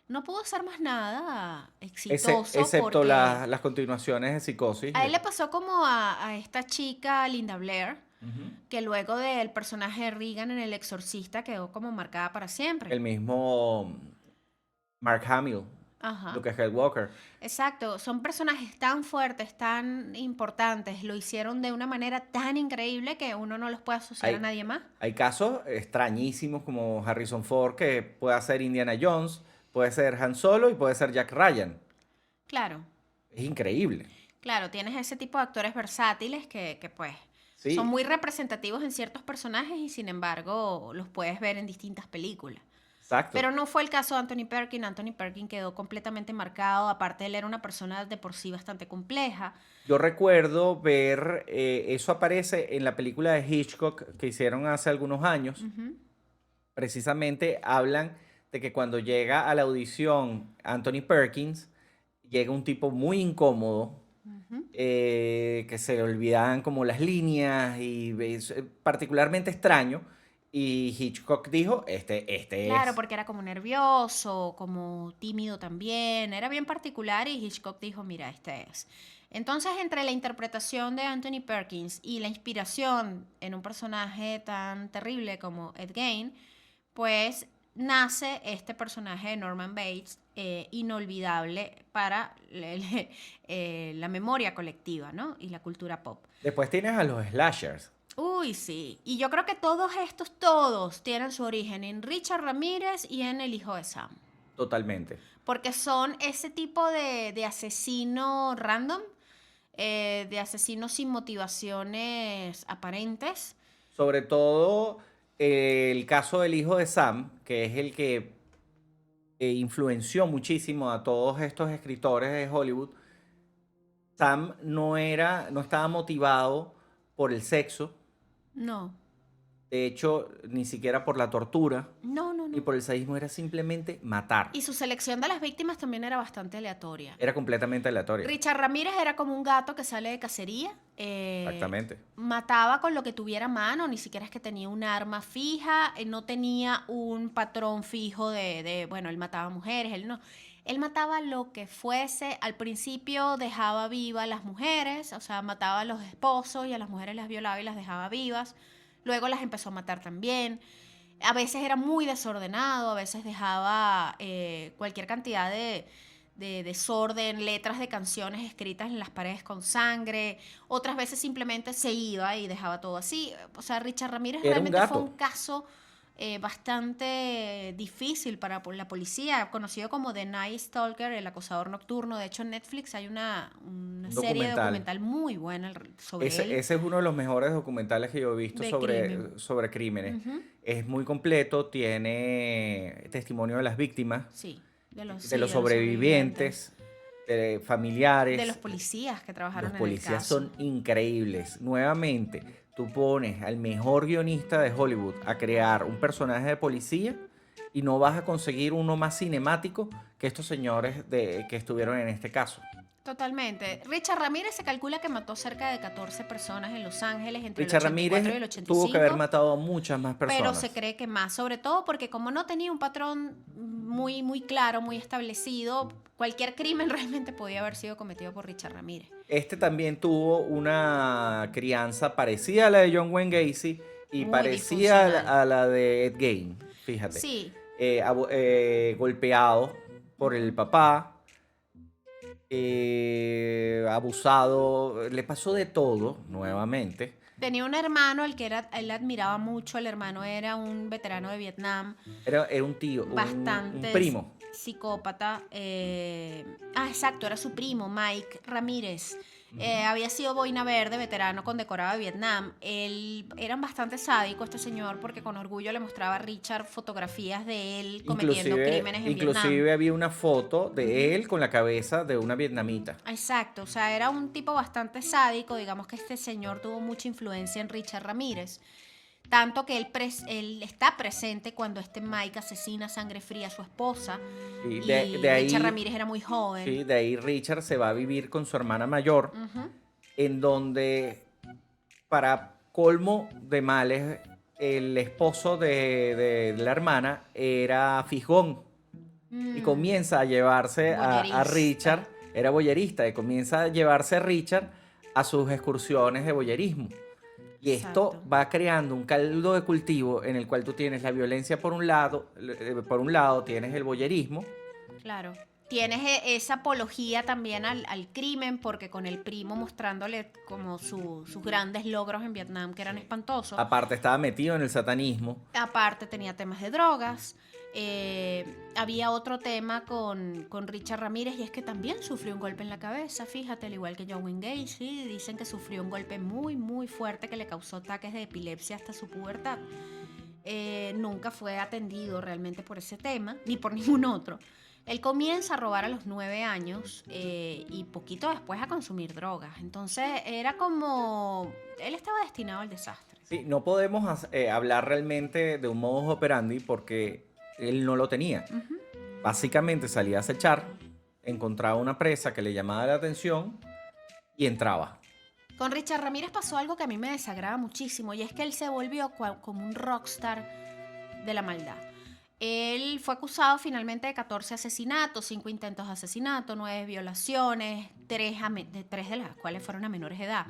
no pudo hacer más nada exitoso Excepto porque las continuaciones de Psicosis. a él le pasó como a esta chica Linda Blair, Ujú. que luego del personaje de Regan en El Exorcista quedó como marcada para siempre. El mismo Mark Hamill, Ajá. Luke Skywalker. Exacto, son personajes tan fuertes, tan importantes, lo hicieron de una manera tan increíble que uno no los puede asociar a Hay, nadie más. hay casos extrañísimos como Harrison Ford, que puede ser Indiana Jones, puede ser Han Solo y puede ser Jack Ryan. Claro, Es increíble. claro, tienes ese tipo de actores versátiles que pues son Sí, muy representativos en ciertos personajes y sin embargo los puedes ver en distintas películas. exacto. Pero no fue el caso de Anthony Perkins. Anthony Perkins quedó completamente marcado. Aparte, él era una persona de por sí bastante compleja. Yo recuerdo ver, eso aparece en la película de Hitchcock que hicieron hace algunos años. Ujú. Precisamente hablan de que cuando llega a la audición Anthony Perkins, llega un tipo muy incómodo, Ujú. que se le olvidaban como las líneas y es particularmente extraño. Y Hitchcock dijo, este Claro, es. porque era como nervioso, como tímido también, era bien particular y Hitchcock dijo, mira, este es. Entonces, entre la interpretación de Anthony Perkins y la inspiración en un personaje tan terrible como Ed Gein, pues nace este personaje de Norman Bates, inolvidable para la memoria colectiva, ¿no? Y la cultura pop. Después tienes a los slashers, Uy, sí. Y yo creo que todos tienen su origen en Richard Ramírez y en El hijo de Sam. totalmente. Porque son ese tipo de asesino random, de asesino sin motivaciones aparentes. Sobre todo el caso del hijo de Sam, que es el que influenció muchísimo a todos estos escritores de Hollywood. Sam no estaba motivado por el sexo, No. De hecho, ni siquiera por la tortura No, no, ni no. por el sadismo, era simplemente matar. Y su selección de las víctimas también era bastante aleatoria. Era completamente aleatorio. Richard Ramírez era como un gato que sale de cacería. Exactamente. Mataba con lo que tuviera a mano, ni siquiera es que tenía un arma fija, no tenía un patrón fijo bueno, él mataba mujeres, él no. Él mataba lo que fuese. Al principio dejaba vivas a las mujeres, o sea, mataba a los esposos y a las mujeres las violaba y las dejaba vivas. Luego las empezó a matar también. A veces era muy desordenado, a veces dejaba cualquier cantidad de desorden, letras de canciones escritas en las paredes con sangre. Otras veces simplemente se iba y dejaba todo así. O sea, Richard Ramírez Era un realmente fue gato. un caso bastante difícil para la policía, conocido como The Night Stalker, el acosador nocturno. De hecho, en Netflix hay una Un serie documental. documental muy buena sobre él. Ese es uno de los mejores documentales que yo he visto De sobre, crimen. sobre crímenes. Ujú. Es muy completo, tiene testimonio de las víctimas, Sí, de los sí, de los sobrevivientes, de familiares. de los policías que Los trabajaron en el policías caso. son increíbles. Nuevamente, tú pones al mejor guionista de Hollywood a crear un personaje de policía y no vas a conseguir uno más cinemático que estos señores que estuvieron en este caso. Totalmente. Richard Ramírez se calcula que mató cerca de 14 personas en Los Ángeles entre Richard el 84 y Ramírez el 85. tuvo que haber matado a muchas más Pero personas. se cree que más, sobre todo porque como no tenía un patrón muy claro, muy establecido, cualquier crimen realmente podía haber sido cometido por Richard Ramírez. Este también tuvo una crianza parecida a la de John Wayne Gacy y Muy parecida disfuncional. a la de Ed Gein, fíjate. Sí, Golpeado por el papá, abusado, le pasó de todo nuevamente. tenía un hermano al que él admiraba mucho. El hermano era un veterano de Vietnam, Era un tío, un bastante primo. psicópata. Exacto, era su primo, Mike Ramírez. Había sido boina verde, veterano condecorado de Vietnam. Él era bastante sádico este señor porque con orgullo le mostraba a Richard fotografías de él cometiendo crímenes en Inclusive Vietnam. había una foto de él con la cabeza de una vietnamita. Exacto, o sea, era un tipo bastante sádico. Digamos que este señor tuvo mucha influencia en Richard Ramírez. Tanto que él está presente cuando este Mike asesina a sangre fría a su esposa. Y Y de ahí, Richard Ramírez era muy joven. sí, de ahí Richard se va a vivir con su hermana mayor, Ujú. en donde, para colmo de males, el esposo de la hermana era fijón y comienza a llevarse a Boyerista. Richard, era boyerista, y comienza a llevarse a Richard a sus excursiones de boyerismo. Y esto Exacto. va creando un caldo de cultivo en el cual tú tienes la violencia por un lado tienes el boyerismo. Claro. Tienes esa apología también al crimen, porque con el primo mostrándole como sus grandes logros en Vietnam, que eran espantosos. Aparte estaba metido en el satanismo. Aparte tenía temas de drogas. Había otro tema con Richard Ramírez, y es que también sufrió un golpe en la cabeza, fíjate, al igual que John Wayne Gacy. Dicen que sufrió un golpe muy fuerte que le causó ataques de epilepsia hasta su pubertad. Nunca fue atendido realmente por ese tema, ni por ningún otro. Él comienza a robar a los 9 años y poquito después a consumir drogas. Entonces era como... Él estaba destinado al desastre. Sí, no podemos hablar realmente de un modus operandi porque él no lo tenía. Ujú. Básicamente salía a acechar, encontraba una presa que le llamaba la atención y entraba. Con Richard Ramírez pasó algo que a mí me desagrada muchísimo, y es que él se volvió como un rockstar de la maldad. Él fue acusado finalmente de 14 asesinatos, 5 intentos de asesinato, 9 violaciones, 3 de las cuales fueron a menores de edad,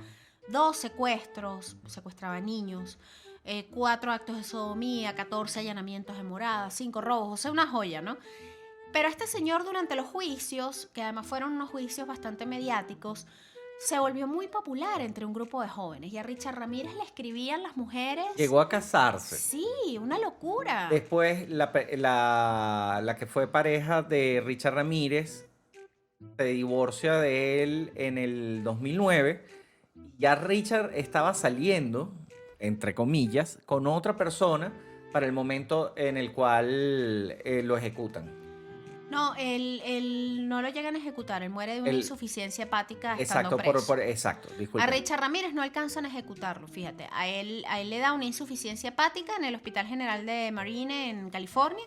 2 secuestros, secuestraba niños, 4 actos de sodomía, 14 allanamientos de morada, 5 robos, o sea, una joya, ¿no? Pero este señor, durante los juicios, que además fueron unos juicios bastante mediáticos, se volvió muy popular entre un grupo de jóvenes, y a Richard Ramírez le escribían las mujeres. Llegó a casarse. Sí, una locura. Después, la que fue pareja de Richard Ramírez se divorcia de él en el 2009. Ya Richard estaba saliendo, entre comillas, con otra persona para el momento en el cual lo ejecutan. No, él no lo llegan a ejecutar, él muere de una El- insuficiencia hepática estando Exacto, preso. exacto, A disculpa. Richard Ramírez no alcanzan a ejecutarlo, fíjate. A él le da una insuficiencia hepática en el Hospital General de Marine en California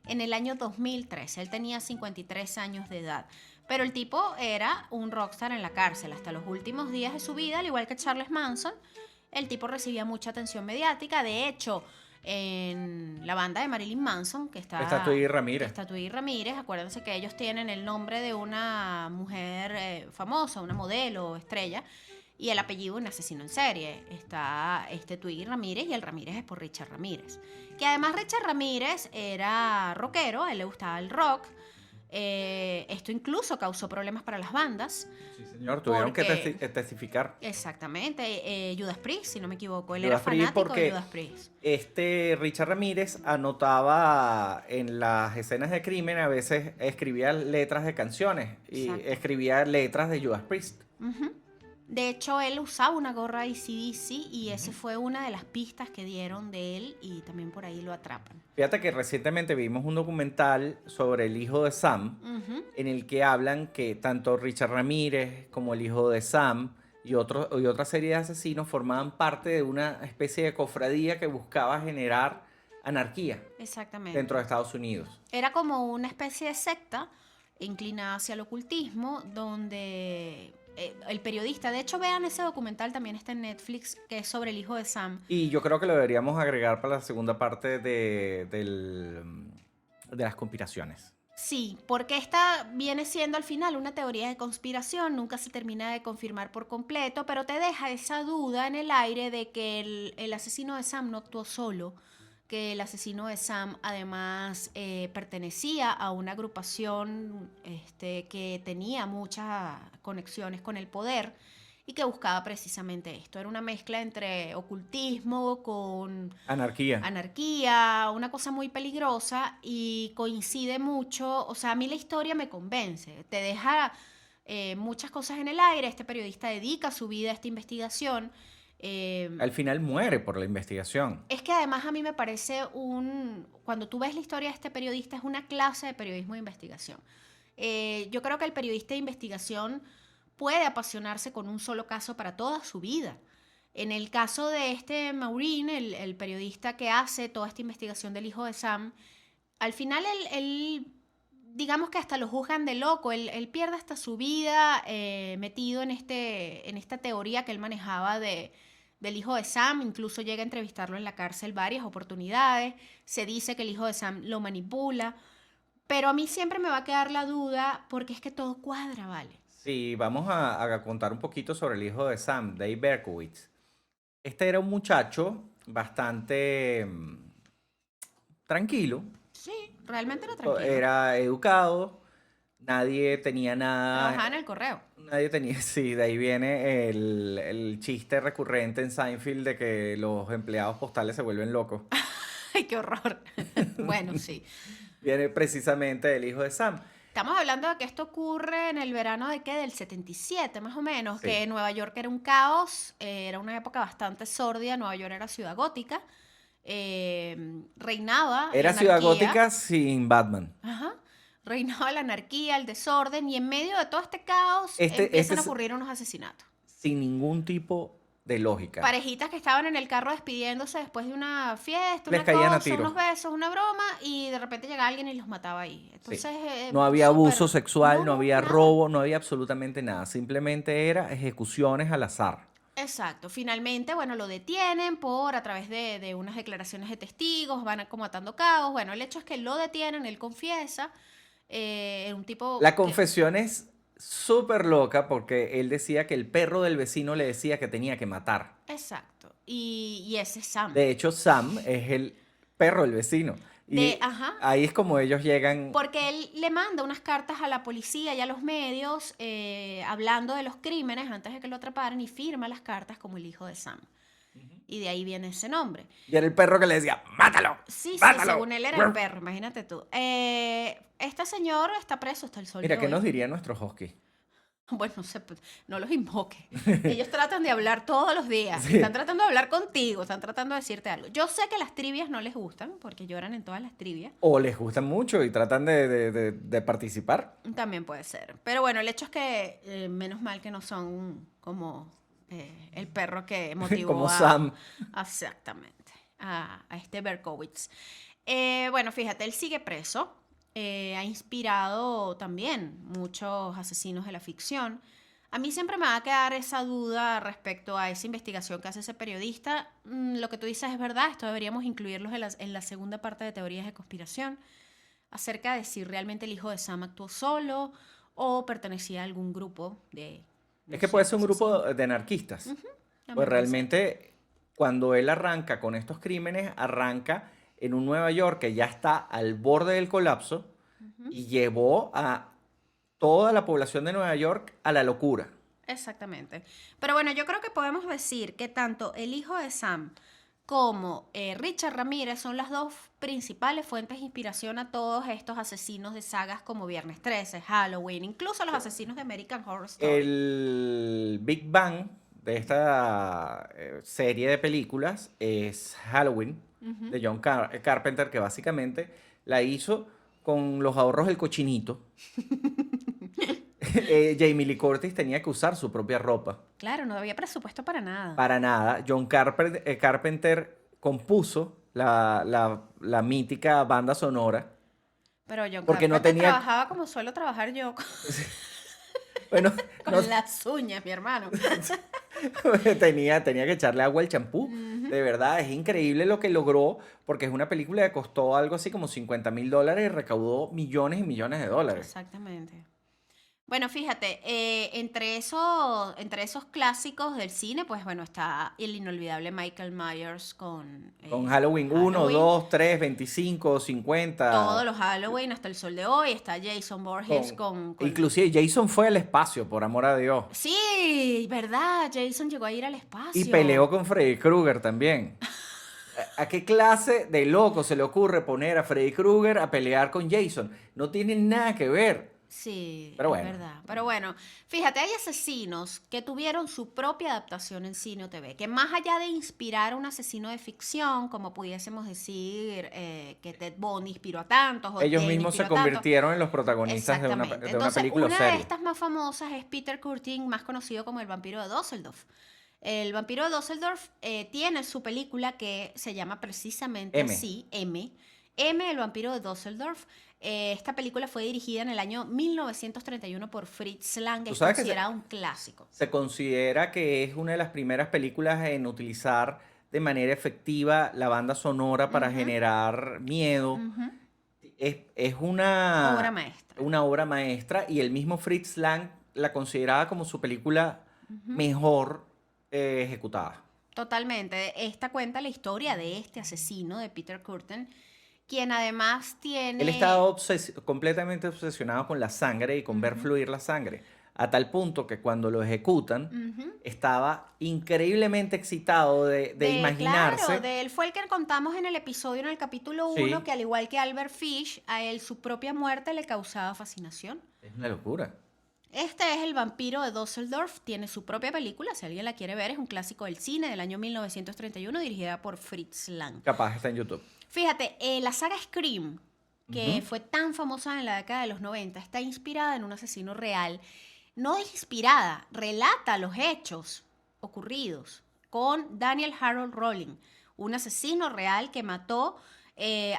en el año 2013. Él tenía 53 años de edad. Pero el tipo era un rockstar en la cárcel. Hasta los últimos días de su vida, al igual que Charles Manson, el tipo recibía mucha atención mediática. De hecho, en la banda de Marilyn Manson, que Está Twiggy Ramírez. acuérdense que ellos tienen el nombre de una mujer famosa, una modelo, estrella, y el apellido de un asesino en serie. Está Twiggy Ramírez y el Ramírez es por Richard Ramírez. Que además Richard Ramírez era rockero, a él le gustaba el rock. Esto incluso causó problemas para las bandas. Sí, señor, tuvieron que Porque- testificar. Exactamente. Judas Priest, si no me equivoco. Él Judas era Priest fanático porque de Judas Priest. Richard Ramírez anotaba en las escenas de crimen, a veces escribía letras de canciones y Exacto. escribía letras de Judas Priest. Ujú. De hecho, él usaba una gorra AC/DC y esa fue una de las pistas que dieron de él y también por ahí lo atrapan. Fíjate que recientemente vimos un documental sobre el hijo de Sam, Ujú. en el que hablan que tanto Richard Ramírez como el hijo de Sam y otra serie de asesinos formaban parte de una especie de cofradía que buscaba generar anarquía Exactamente. dentro de Estados Unidos. Era como una especie de secta inclinada hacia el ocultismo, donde el periodista, de hecho vean ese documental, también está en Netflix, que es sobre el hijo de Sam. Y yo creo que lo deberíamos agregar para la segunda parte de las conspiraciones. Sí, porque esta viene siendo al final una teoría de conspiración, nunca se termina de confirmar por completo, pero te deja esa duda en el aire de que el asesino de Sam no actuó solo, que el asesino de Sam además pertenecía a una agrupación que tenía muchas conexiones con el poder y que buscaba precisamente esto. Era una mezcla entre ocultismo con anarquía, una cosa muy peligrosa y coincide mucho, o sea, a mí la historia me convence, te deja muchas cosas en el aire, este periodista dedica su vida a esta investigación. Al final muere por la investigación. Es que además a mí me parece cuando tú ves la historia de este periodista, es una clase de periodismo de investigación. Yo creo que el periodista de investigación puede apasionarse con un solo caso para toda su vida. En el caso de Maureen, el periodista que hace toda esta investigación del hijo de Sam, al final él digamos que hasta lo juzgan de loco, él pierde hasta su vida metido en esta teoría que él manejaba del hijo de Sam, incluso llega a entrevistarlo en la cárcel varias oportunidades, se dice que el hijo de Sam lo manipula, pero a mí siempre me va a quedar la duda porque es que todo cuadra, ¿vale? Sí, vamos a contar un poquito sobre el hijo de Sam, Dave Berkowitz. Este era un muchacho bastante tranquilo. Sí, realmente era tranquilo. Era educado, nadie tenía nada. Trabajaba en el correo. Nadie tenía, sí, de ahí viene el chiste recurrente en Seinfeld de que los empleados postales se vuelven locos. Ay, qué horror. Bueno, sí. Viene precisamente del hijo de Sam. Estamos hablando de que esto ocurre en el verano de ¿qué? Del 77, más o menos, Sí. que Nueva York era un caos, era una época bastante sórdida, Nueva York era ciudad gótica, reinaba Era la Ciudad anarquía. Gótica sin Batman. Ajá. Reinaba la anarquía, el desorden, y en medio de todo este caos Este empiezan a es- ocurrir unos asesinatos. Sin ningún tipo de lógica. Parejitas que estaban en el carro despidiéndose después de una fiesta, Les una caían a cosa, tiros. unos besos, una broma, y de repente llega alguien y los mataba ahí. Sí. Entonces, No había súper- abuso sexual, no había nada. robo, no había absolutamente nada. Simplemente era ejecuciones al azar. Exacto. Finalmente, bueno, lo detienen a través de unas declaraciones de testigos, van como atando cabos. Bueno, el hecho es que lo detienen, él confiesa, era un tipo La que- confesión es súper loca porque él decía que el perro del vecino le decía que tenía que matar. Exacto. Y ese es Sam. De hecho, Sam es el perro del vecino. Y Ajá. ahí es como ellos llegan. Porque él le manda unas cartas a la policía y a los medios hablando de los crímenes antes de que lo atraparan y firma las cartas como el hijo de Sam. Y de ahí viene ese nombre. Y era el perro que le decía, ¡mátalo! Sí, sí, ¡Mátalo! según él era el perro, imagínate tú. Este señor está preso hasta el sol Mira, de ¿qué hoy. nos diría nuestro husky? Bueno, no sé, pues, no los invoques. Ellos tratan de hablar todos los días. Sí. Están tratando de hablar contigo, están tratando de decirte algo. Yo sé que las trivias no les gustan, porque lloran en todas las trivias. O les gustan mucho y tratan de participar. También puede ser. Pero bueno, el hecho es que menos mal que no son como el perro que motivó Como a... Sam. Exactamente. A este Berkowitz. Bueno, fíjate, él sigue preso. Ha inspirado también muchos asesinos de la ficción. A mí siempre me va a quedar esa duda respecto a esa investigación que hace ese periodista. Lo que tú dices es verdad, esto deberíamos incluirlos en la segunda parte de teorías de conspiración, acerca de si realmente el hijo de Sam actuó solo o pertenecía a algún grupo de... Es no que sé, puede ser un grupo asesinos. de anarquistas. También Pues puede ser. realmente, cuando él arranca con estos crímenes, arranca en un Nueva York que ya está al borde del colapso Ujú. y llevó a toda la población de Nueva York a la locura. Exactamente. Pero bueno, yo creo que podemos decir que tanto el hijo de Sam como Richard Ramírez son las dos principales fuentes de inspiración a todos estos asesinos de sagas como Viernes 13, Halloween, incluso los asesinos de American Horror Story. El Big Bang de esta serie de películas es Halloween Ujú. de John Carpenter, que básicamente la hizo con los ahorros del cochinito. Jamie Lee Curtis tenía que usar su propia ropa. Claro, no había presupuesto para nada. Para nada. John Carpenter compuso la mítica banda sonora Pero John porque no Carpenter tenía... trabajaba como suelo trabajar yo, Bueno, no, con las uñas, mi hermano. tenía que echarle agua al champú. Ujú. De verdad, es increíble lo que logró, porque es una película que costó algo así como $50,000 y recaudó millones y millones de dólares. Exactamente. Bueno, fíjate, entre esos clásicos del cine, pues bueno, está el inolvidable Michael Myers con Con Halloween 1, Halloween, 2, 3, 25, 50. todos los Halloween hasta el sol de hoy, está Jason Voorhees con... Inclusive Jason fue al espacio, por amor a Dios. Sí, ¿verdad? Jason llegó a ir al Y espacio. peleó con Freddy Krueger también. ¿A qué clase de loco se le ocurre poner a Freddy Krueger a pelear con Jason? No tiene nada que ver. Sí, Pero es bueno. verdad. Pero bueno, fíjate, hay asesinos que tuvieron su propia adaptación en cine o TV, que más allá de inspirar a un asesino de ficción, como pudiésemos decir que Ted Bundy inspiró a tantos o Ellos Ted mismos se inspiró a tantos. convirtieron en los protagonistas de Exactamente. de una Entonces, película o una de serie. estas más famosas es Peter Curtin, más conocido como el vampiro de Dusseldorf. El vampiro de Dusseldorf tiene su película que se llama precisamente M. así, M. M, el vampiro de Dusseldorf. Esta película fue dirigida en el año 1931 por Fritz Lang, Tú es sabes que considerada un clásico. se considera que es una de las primeras películas en utilizar de manera efectiva la banda sonora para Ujú, generar miedo. ujú. Es Obra maestra. una obra maestra y el mismo Fritz Lang la consideraba como su película Ujú. mejor ejecutada. Totalmente. Esta cuenta la historia de este asesino, de Peter Curtin, quien además Él estaba tiene... completamente obsesionado con la sangre y con ver Ujú, fluir la sangre, a tal punto que cuando lo ejecutan, ujú. estaba increíblemente excitado de Claro, imaginarse. de él fue el que contamos en el episodio, en el capítulo 1, Sí, que al igual que Albert Fish, a él su propia muerte le causaba fascinación. es una locura. Este es El vampiro de Dusseldorf, tiene su propia película, si alguien la quiere ver, es un clásico del cine del año 1931, dirigida por Fritz Lang. Capaz está en YouTube. Fíjate, la saga Scream, que Ujú. fue tan famosa en la década de los 90, está inspirada en un asesino real. No inspirada, relata los hechos ocurridos con Daniel Harold Rowling, un asesino real que mató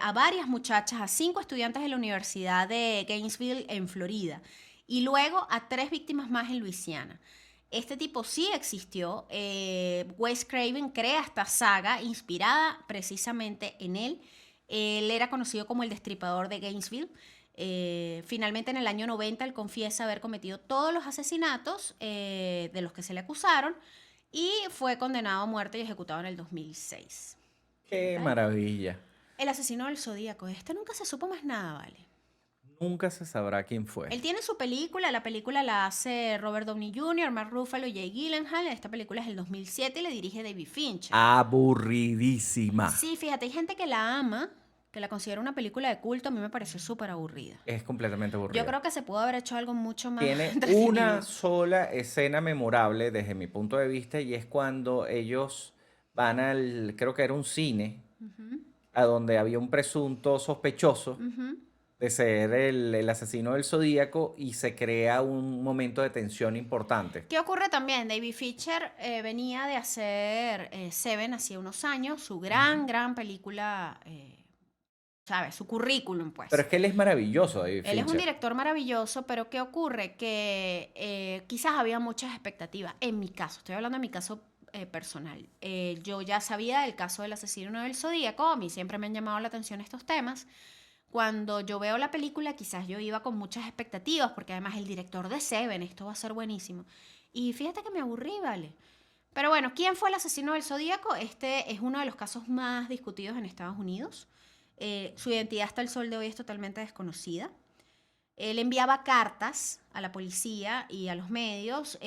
a varias muchachas, a 5 estudiantes de la Universidad de Gainesville en Florida y luego a 3 víctimas más en Luisiana. Este tipo sí existió. Wes Craven crea esta saga inspirada precisamente en él. Él era conocido como el destripador de Gainesville. Finalmente, en el año 90, él confiesa haber cometido todos los asesinatos de los que se le acusaron y fue condenado a muerte y ejecutado en el 2006. ¿Qué Qué tal? maravilla. El asesino del Zodíaco. Este nunca se supo más nada, ¿vale? Nunca se sabrá quién fue. Él tiene su película, la película la hace Robert Downey Jr., Mark Ruffalo y Jake Gyllenhaal. Esta película es del 2007 y la dirige David Fincher. Aburridísima. Sí, fíjate, hay gente que la ama, que la considero una película de culto, a mí me pareció súper aburrida. Es completamente Yo aburrida. creo que se pudo haber hecho algo mucho más Tiene entretenido. una sola escena memorable desde mi punto de vista y es cuando ellos van creo que era un cine, Ujú, a donde había un presunto sospechoso ujú. de ser el asesino del Zodíaco y se crea un momento de tensión importante. ¿Qué ocurre también? David Fincher venía de hacer Seven hacía unos años, su gran película, ¿sabes? Su currículum, Pero pues. es que él es maravilloso, David Él es un Fincher. director maravilloso, pero ¿qué ocurre? Que quizás había muchas expectativas. En mi caso, estoy hablando de mi caso personal. Yo ya sabía del caso del asesino del Zodíaco, a mí siempre me han llamado la atención estos temas. Cuando yo veo la película, quizás yo iba con muchas expectativas, porque además el director de Seven, esto va a ser buenísimo. Y fíjate que me aburrí, ¿vale? Pero bueno, ¿quién fue el asesino del Zodíaco? Este es uno de los casos más discutidos en Estados Unidos. Su identidad hasta el sol de hoy es totalmente desconocida. Él enviaba cartas a la policía y a los medios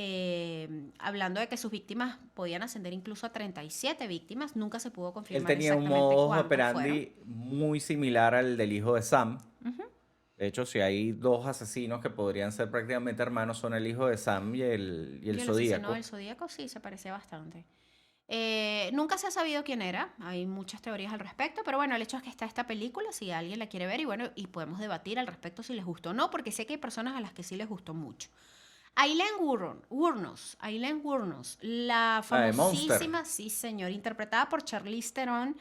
hablando de que sus víctimas podían ascender incluso a 37 víctimas. Nunca se pudo Él confirmar tenía un exactamente modus cuántas operandi muy similar al del hijo de Sam. fueron. Ujú. De hecho, si hay dos asesinos que podrían ser prácticamente hermanos, son el hijo de Sam y el Y el asesino Zodíaco. del Zodíaco sí se parecía bastante. Nunca se ha sabido quién era, hay muchas teorías al respecto, pero bueno, el hecho es que está esta película, si alguien la quiere ver, y bueno, y podemos debatir al respecto si les gustó o no, porque sé que hay personas a las que sí les gustó mucho. Aileen Wuornos, la La de Monster. famosísima, sí señor, interpretada por Charlize Theron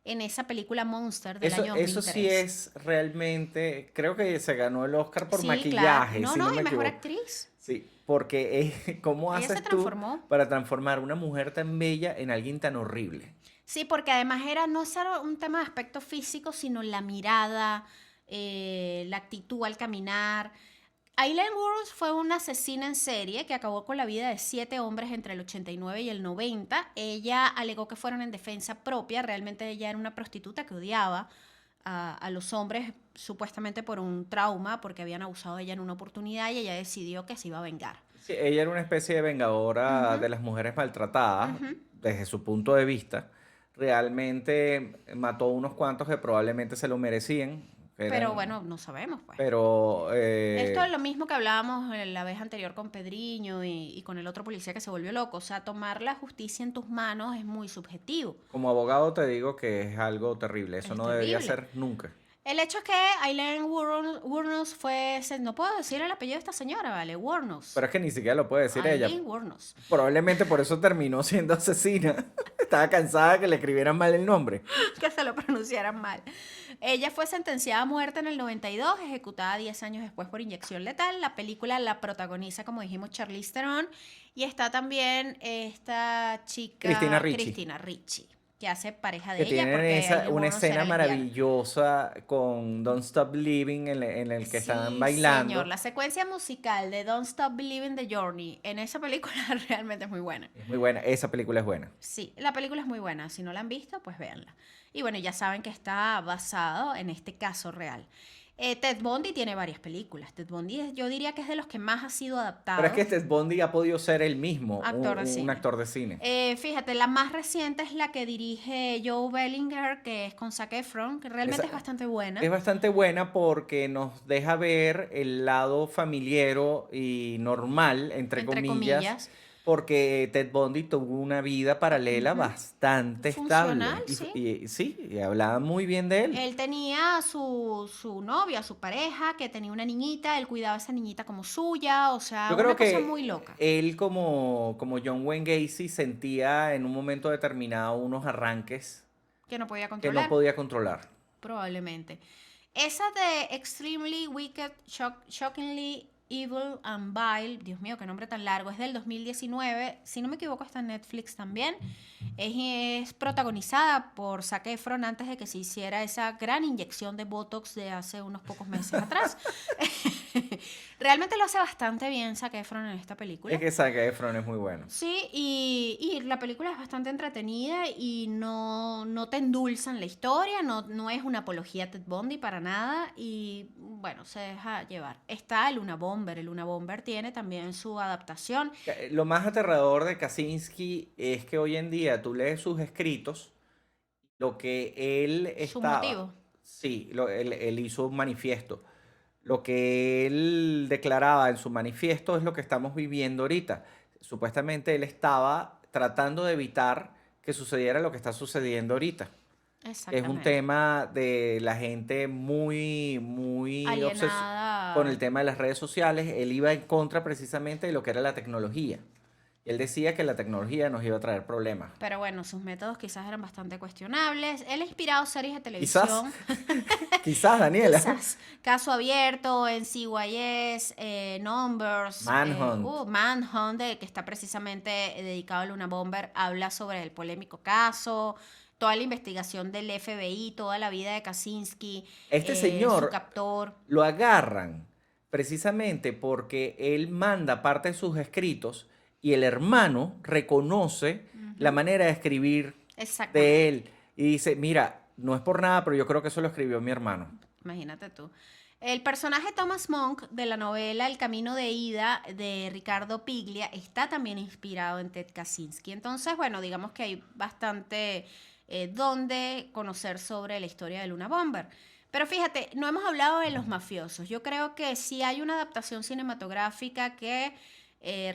en esa película Monster del año Eso sí 2003. es realmente, creo que se ganó el Oscar por Sí, claro. maquillaje, No, si no, no y me mejor equivoco. actriz. Sí, porque ¿cómo Ella se haces tú transformó. para transformar una mujer tan bella en alguien tan horrible? Sí, porque además no solo un tema de aspecto físico, sino la mirada, la actitud al caminar. Aileen Wuornos fue una asesina en serie que acabó con la vida de 7 hombres entre el 89 y el 90. Ella alegó que fueron en defensa propia. Realmente ella era una prostituta que odiaba a los hombres, supuestamente por un trauma, porque habían abusado de ella en una oportunidad y ella decidió que se iba a vengar. Sí, ella era una especie de vengadora de Ujú, las mujeres maltratadas, ujú. desde su punto de vista. Realmente mató unos cuantos que probablemente se lo merecían, que Pero eran, bueno, no sabemos, pues. pero Esto es lo mismo que hablábamos la vez anterior con Pedriño y con el otro policía que se volvió loco. O sea, tomar la justicia en tus manos es muy subjetivo. como abogado te digo que es algo terrible. Eso Es no debería terrible. ser nunca. El hecho es que Aileen Wuornos fue... No puedo decir el apellido de esta señora, ¿vale? Wuornos. Pero es que ni siquiera lo puede decir ella. Aileen Wuornos. Probablemente por eso terminó siendo asesina. Estaba cansada de que le escribieran mal el nombre. Que se lo pronunciaran mal. Ella fue sentenciada a muerte en el 92, ejecutada 10 años después por inyección letal. La película la protagoniza, como dijimos, Charlize Theron. Y está también esta chica... Cristina Ricci. Cristina Ricci, que hace pareja de Que ella tienen porque esa, Aileen una Wuornos era escena lesbiana. maravillosa con Don't Stop Living en el que están Sí, bailando. señor. La secuencia musical de Don't Stop Believing the Journey en esa película realmente es muy buena. Es muy buena, esa película es buena. Sí, la película es muy buena. Si no la han visto, pues véanla. Y bueno, ya saben que está basado en este caso real. Ted Bundy tiene varias películas. Ted Bundy yo diría que es de los que más ha sido adaptado. Pero es que Ted Bundy ha podido ser él mismo Actor de un cine. actor de cine. Fíjate, la más reciente es la que dirige Joe Bellinger, que es con Zac Efron, que realmente Esa- es bastante buena. Es bastante buena porque nos deja ver el lado familiero y normal, entre comillas, porque Ted Bundy tuvo una vida paralela Ujú. bastante Funcional, estable. sí. Y sí, y hablaba muy bien de él. Él tenía su novia, su pareja, que tenía una niñita, él cuidaba a esa niñita como suya, o sea, Yo una creo cosa que muy loca. él como John Wayne Gacy sentía en un momento determinado unos arranques Que no podía que no controlar, podía controlar. probablemente. Esa de Extremely Wicked, Shockingly Evil and Vile, Dios mío, qué nombre tan largo, es del 2019, si no me equivoco está en Netflix también. Es protagonizada por Zac Efron antes de que se hiciera esa gran inyección de Botox de hace unos pocos meses atrás. Realmente lo hace bastante bien Zac Efron en esta película. Es que Zac Efron es muy bueno. Sí, y la película es bastante entretenida y no te endulzan la historia, no es una apología a Ted Bundy para nada y bueno, se deja llevar. Está el Luna Bomber, el Luna Bomber tiene también su adaptación. Lo más aterrador de Kaczynski es que hoy en día tú lees sus escritos, lo que él Su estaba, motivo. Sí, él hizo un manifiesto. Lo que él declaraba en su manifiesto es lo que estamos viviendo ahorita. Supuestamente él estaba tratando de evitar que sucediera lo que está sucediendo ahorita. Es un Exactamente. tema de la gente muy, muy con el Alienada. tema de las redes sociales. Él iba en contra precisamente de lo que era la tecnología. Él decía que la tecnología nos iba a traer problemas. Pero bueno, sus métodos quizás eran bastante cuestionables. Él ha inspirado series de Quizás, televisión. quizás, Daniela. Quizás. Caso Abierto, NCIS, Numbers, Manhunt. Manhunt, que está precisamente dedicado a Luna Bomber, habla sobre el polémico caso, toda la investigación del FBI, toda la vida de Kaczynski, Este su señor captor. lo agarran precisamente porque él manda parte de sus escritos y el hermano reconoce la Ujú. manera de escribir de Exactamente. él y dice, mira, no es por nada, pero yo creo que eso lo escribió mi hermano. Imagínate tú. El personaje Thomas Monk de la novela El Camino de Ida de Ricardo Piglia está también inspirado en Ted Kaczynski. Entonces, bueno, digamos que hay bastante donde conocer sobre la historia de Luna Bomber. Pero fíjate, no hemos hablado de los mafiosos. Yo creo que sí hay una adaptación cinematográfica que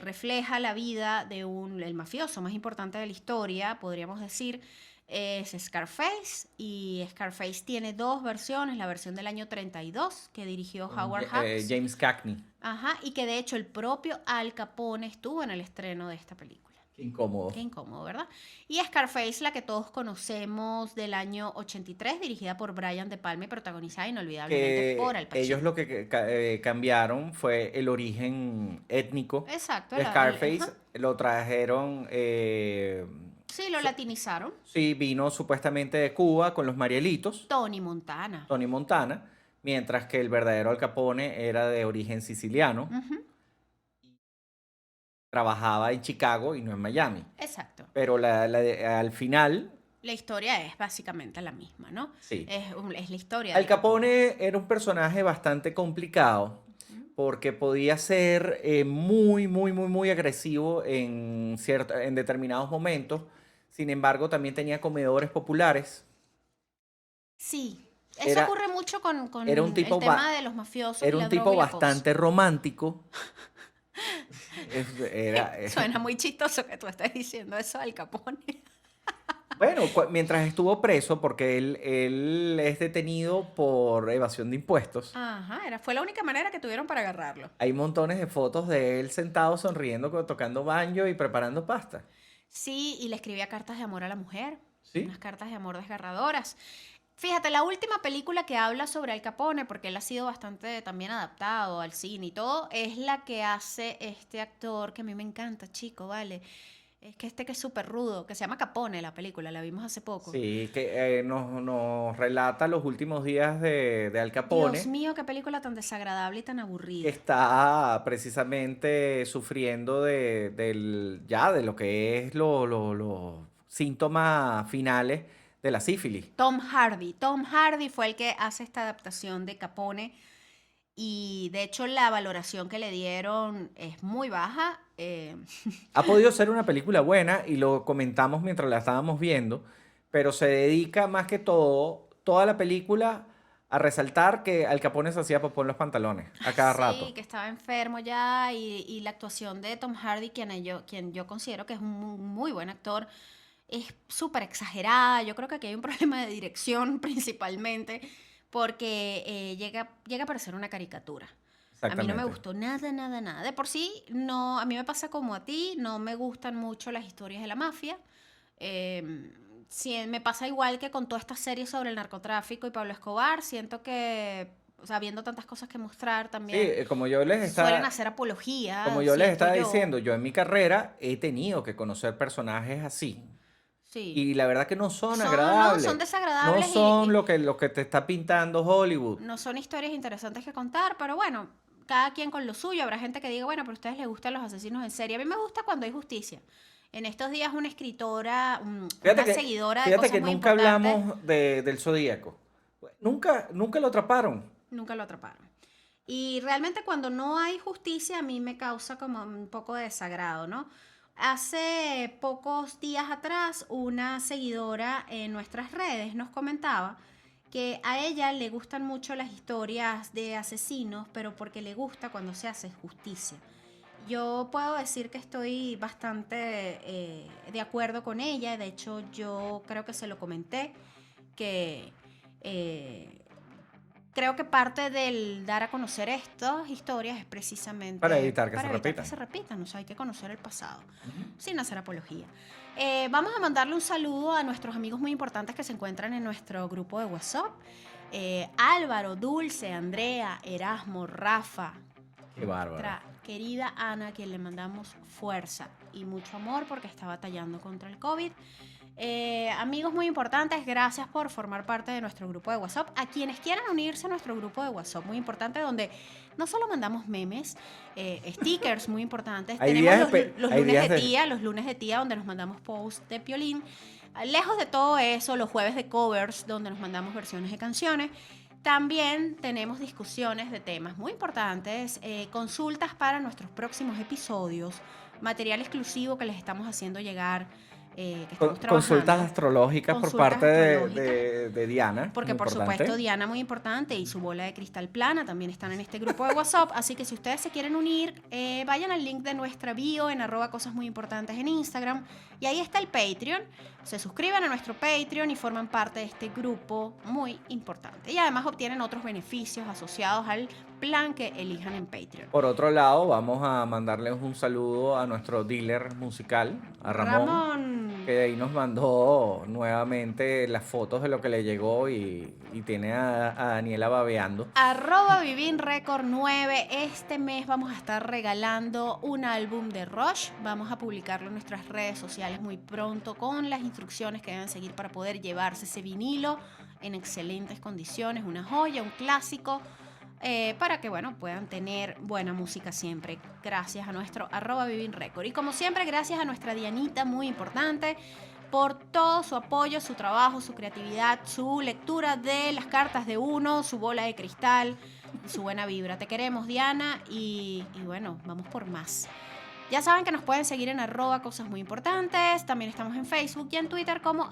refleja la vida de el mafioso más importante de la historia, podríamos decir, es Scarface, y Scarface tiene dos versiones, la versión del año 32 que dirigió Howard Hawks, James Cagney. ajá, y que de hecho el propio Al Capone estuvo en el estreno de esta película. Qué incómodo. Qué incómodo, ¿verdad? Y Scarface, la que todos conocemos del año 83, dirigida por Brian De Palma y protagonizada inolvidablemente por Al Que ellos Pacino. lo que cambiaron fue el origen étnico Exacto, de Scarface. ajá. Lo trajeron, Sí, lo latinizaron. sí, vino supuestamente de Cuba con los Marielitos, Tony Montana. Tony Montana, mientras que el verdadero Al Capone era de origen siciliano, Ujú. trabajaba en Chicago y no en Miami. Exacto. Pero al final, La historia es básicamente la misma, ¿no? sí. Es la historia Al del Capone. Capone era un personaje bastante complicado Ujú. porque podía ser muy, muy, muy, muy agresivo en determinados momentos. Sin embargo, también tenía comedores populares. Sí, eso Era, ocurre mucho era un con el tipo, tema de los mafiosos y era la un droga tipo y la cosa. bastante romántico. Era, Suena muy chistoso que tú estés diciendo eso al Capone. bueno, mientras estuvo preso, porque él es detenido por evasión de impuestos, Ajá, fue la única manera que tuvieron para agarrarlo. hay montones de fotos de él sentado sonriendo, tocando banjo y preparando pasta. Sí, y le escribía cartas de amor a la mujer, unas ¿Sí? cartas de amor desgarradoras. Fíjate, la última película que habla sobre Al Capone, porque él ha sido bastante también adaptado al cine y todo, es la que hace este actor que a mí me encanta, chico, ¿vale? Es que que es súper rudo, que se llama Capone, la película, la vimos hace poco. Sí, que nos relata los últimos días de Al Dios Capone, mío, qué película tan desagradable y tan que aburrida. está precisamente sufriendo ya de lo que es los síntomas finales de la sífilis. Tom Hardy. Tom Hardy fue el que hace esta adaptación de Capone y de hecho la valoración que le dieron es muy baja. Ha podido ser una película buena y lo comentamos mientras la estábamos viendo, pero se dedica más que todo, toda la película a resaltar que Al Capone se hacía popó en los pantalones a cada Sí, rato. que estaba enfermo ya y la actuación de Tom Hardy, quien yo considero que es un muy buen actor, es súper exagerada. Yo creo que aquí hay un problema de dirección principalmente porque llega a parecer una caricatura. A mí no me Exactamente. gustó nada, nada, nada. De por sí, no, a mí me pasa como a ti, no me gustan mucho las historias de la mafia. Sí, me pasa igual que con todas estas series sobre el narcotráfico y Pablo Escobar. Siento que, o sea, viendo tantas cosas que mostrar Sí, también, suelen hacer como apología, yo les siento estaba yo. diciendo, yo en mi carrera he tenido que conocer personajes así. Sí. Y la verdad que no son No, son agradables. No desagradables son lo que te está pintando Hollywood. no son historias interesantes que contar, pero bueno, cada quien con lo suyo. Habrá gente que diga, bueno, pero a ustedes les gustan los asesinos en serie. A mí me gusta cuando hay justicia. En estos días una escritora, Fíjate una que, seguidora de fíjate cosas que muy nunca importantes, hablamos del Zodíaco. Nunca lo atraparon. nunca lo atraparon. Y realmente cuando no hay justicia a mí me causa como un poco de desagrado, ¿no? Hace pocos días atrás una seguidora en nuestras redes nos comentaba que a ella le gustan mucho las historias de asesinos, pero porque le gusta cuando se hace justicia. Yo puedo decir que estoy bastante de acuerdo con ella. De hecho, yo creo que se lo comenté, que creo que parte del dar a conocer estas historias es precisamente Para evitar que para se evitar repitan. que se repitan. O sea, hay que conocer el pasado, sin hacer apología. Vamos a mandarle un saludo a nuestros amigos muy importantes que se encuentran en nuestro grupo de WhatsApp. Álvaro, Dulce, Andrea, Erasmo, Rafa, Qué bárbaro. nuestra querida Ana, a quien le mandamos fuerza y mucho amor porque está batallando contra el COVID. Amigos muy importantes, gracias por formar parte de nuestro grupo de WhatsApp. A quienes quieran unirse a nuestro grupo de WhatsApp, muy importante, donde no solo mandamos memes, stickers muy importantes. Hay Tenemos días los hay lunes días de de- tía, los lunes de tía, donde nos mandamos posts de Piolín. Lejos de todo eso, los jueves de covers, donde nos mandamos versiones de canciones. También tenemos discusiones de temas muy importantes, consultas para nuestros próximos episodios, material exclusivo que les estamos haciendo llegar, que estamos Consultas trabajando. astrológicas por Consultas parte astrológicas. de Diana. Porque muy por importante. supuesto Diana muy importante y su bola de cristal plana también están en este grupo de WhatsApp, así que si ustedes se quieren unir, vayan al link de nuestra bio en @cosas muy importantes en Instagram y ahí está el Patreon, se suscriben a nuestro Patreon y forman parte de este grupo muy importante y además obtienen otros beneficios asociados al plan que elijan en Patreon. Por otro lado, vamos a mandarles un saludo a nuestro dealer musical, a Ramón, que ahí nos mandó nuevamente las fotos de lo que le llegó y tiene a Daniela babeando. @vivinrecord9. Este mes vamos a estar regalando un álbum de Rush. Vamos a publicarlo en nuestras redes sociales muy pronto con las instrucciones que deben seguir para poder llevarse ese vinilo en excelentes condiciones, una joya, un clásico, para que bueno, puedan tener buena música siempre. Gracias a nuestro @vivinrecord. Y como siempre, gracias a nuestra Dianita, muy importante, por todo su apoyo, su trabajo, su creatividad, su lectura de las cartas de uno, su bola de cristal, su buena vibra. Te queremos, Diana, y bueno, vamos por más. Ya saben que nos pueden seguir en @cosas muy importantes. También estamos en Facebook y en Twitter como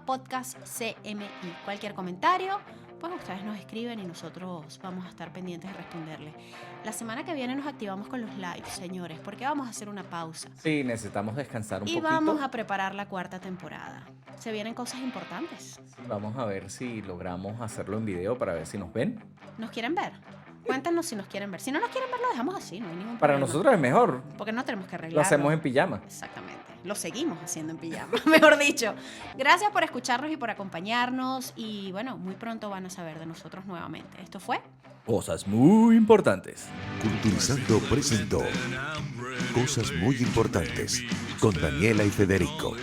@podcastcmi. Cualquier comentario, pues ustedes nos escriben y nosotros vamos a estar pendientes de responderles. La semana que viene nos activamos con los lives, señores, porque vamos a hacer una pausa. Sí, necesitamos descansar un Y poquito. vamos a preparar la 4ª temporada. Se vienen cosas importantes. Vamos a ver si logramos hacerlo en video para ver si nos ven. ¿Nos quieren ver? Cuéntenos si nos quieren ver. Si no nos quieren ver, lo dejamos así, no hay ningún Para problema. nosotros es mejor. Porque no tenemos que arreglarlo. Lo hacemos en pijama. Exactamente. Lo seguimos haciendo en pijama, mejor dicho. Gracias por escucharnos y por acompañarnos. Y bueno, muy pronto van a saber de nosotros nuevamente. Esto fue Cosas muy importantes. Culturizando presentó Cosas muy importantes con Daniela y Federico.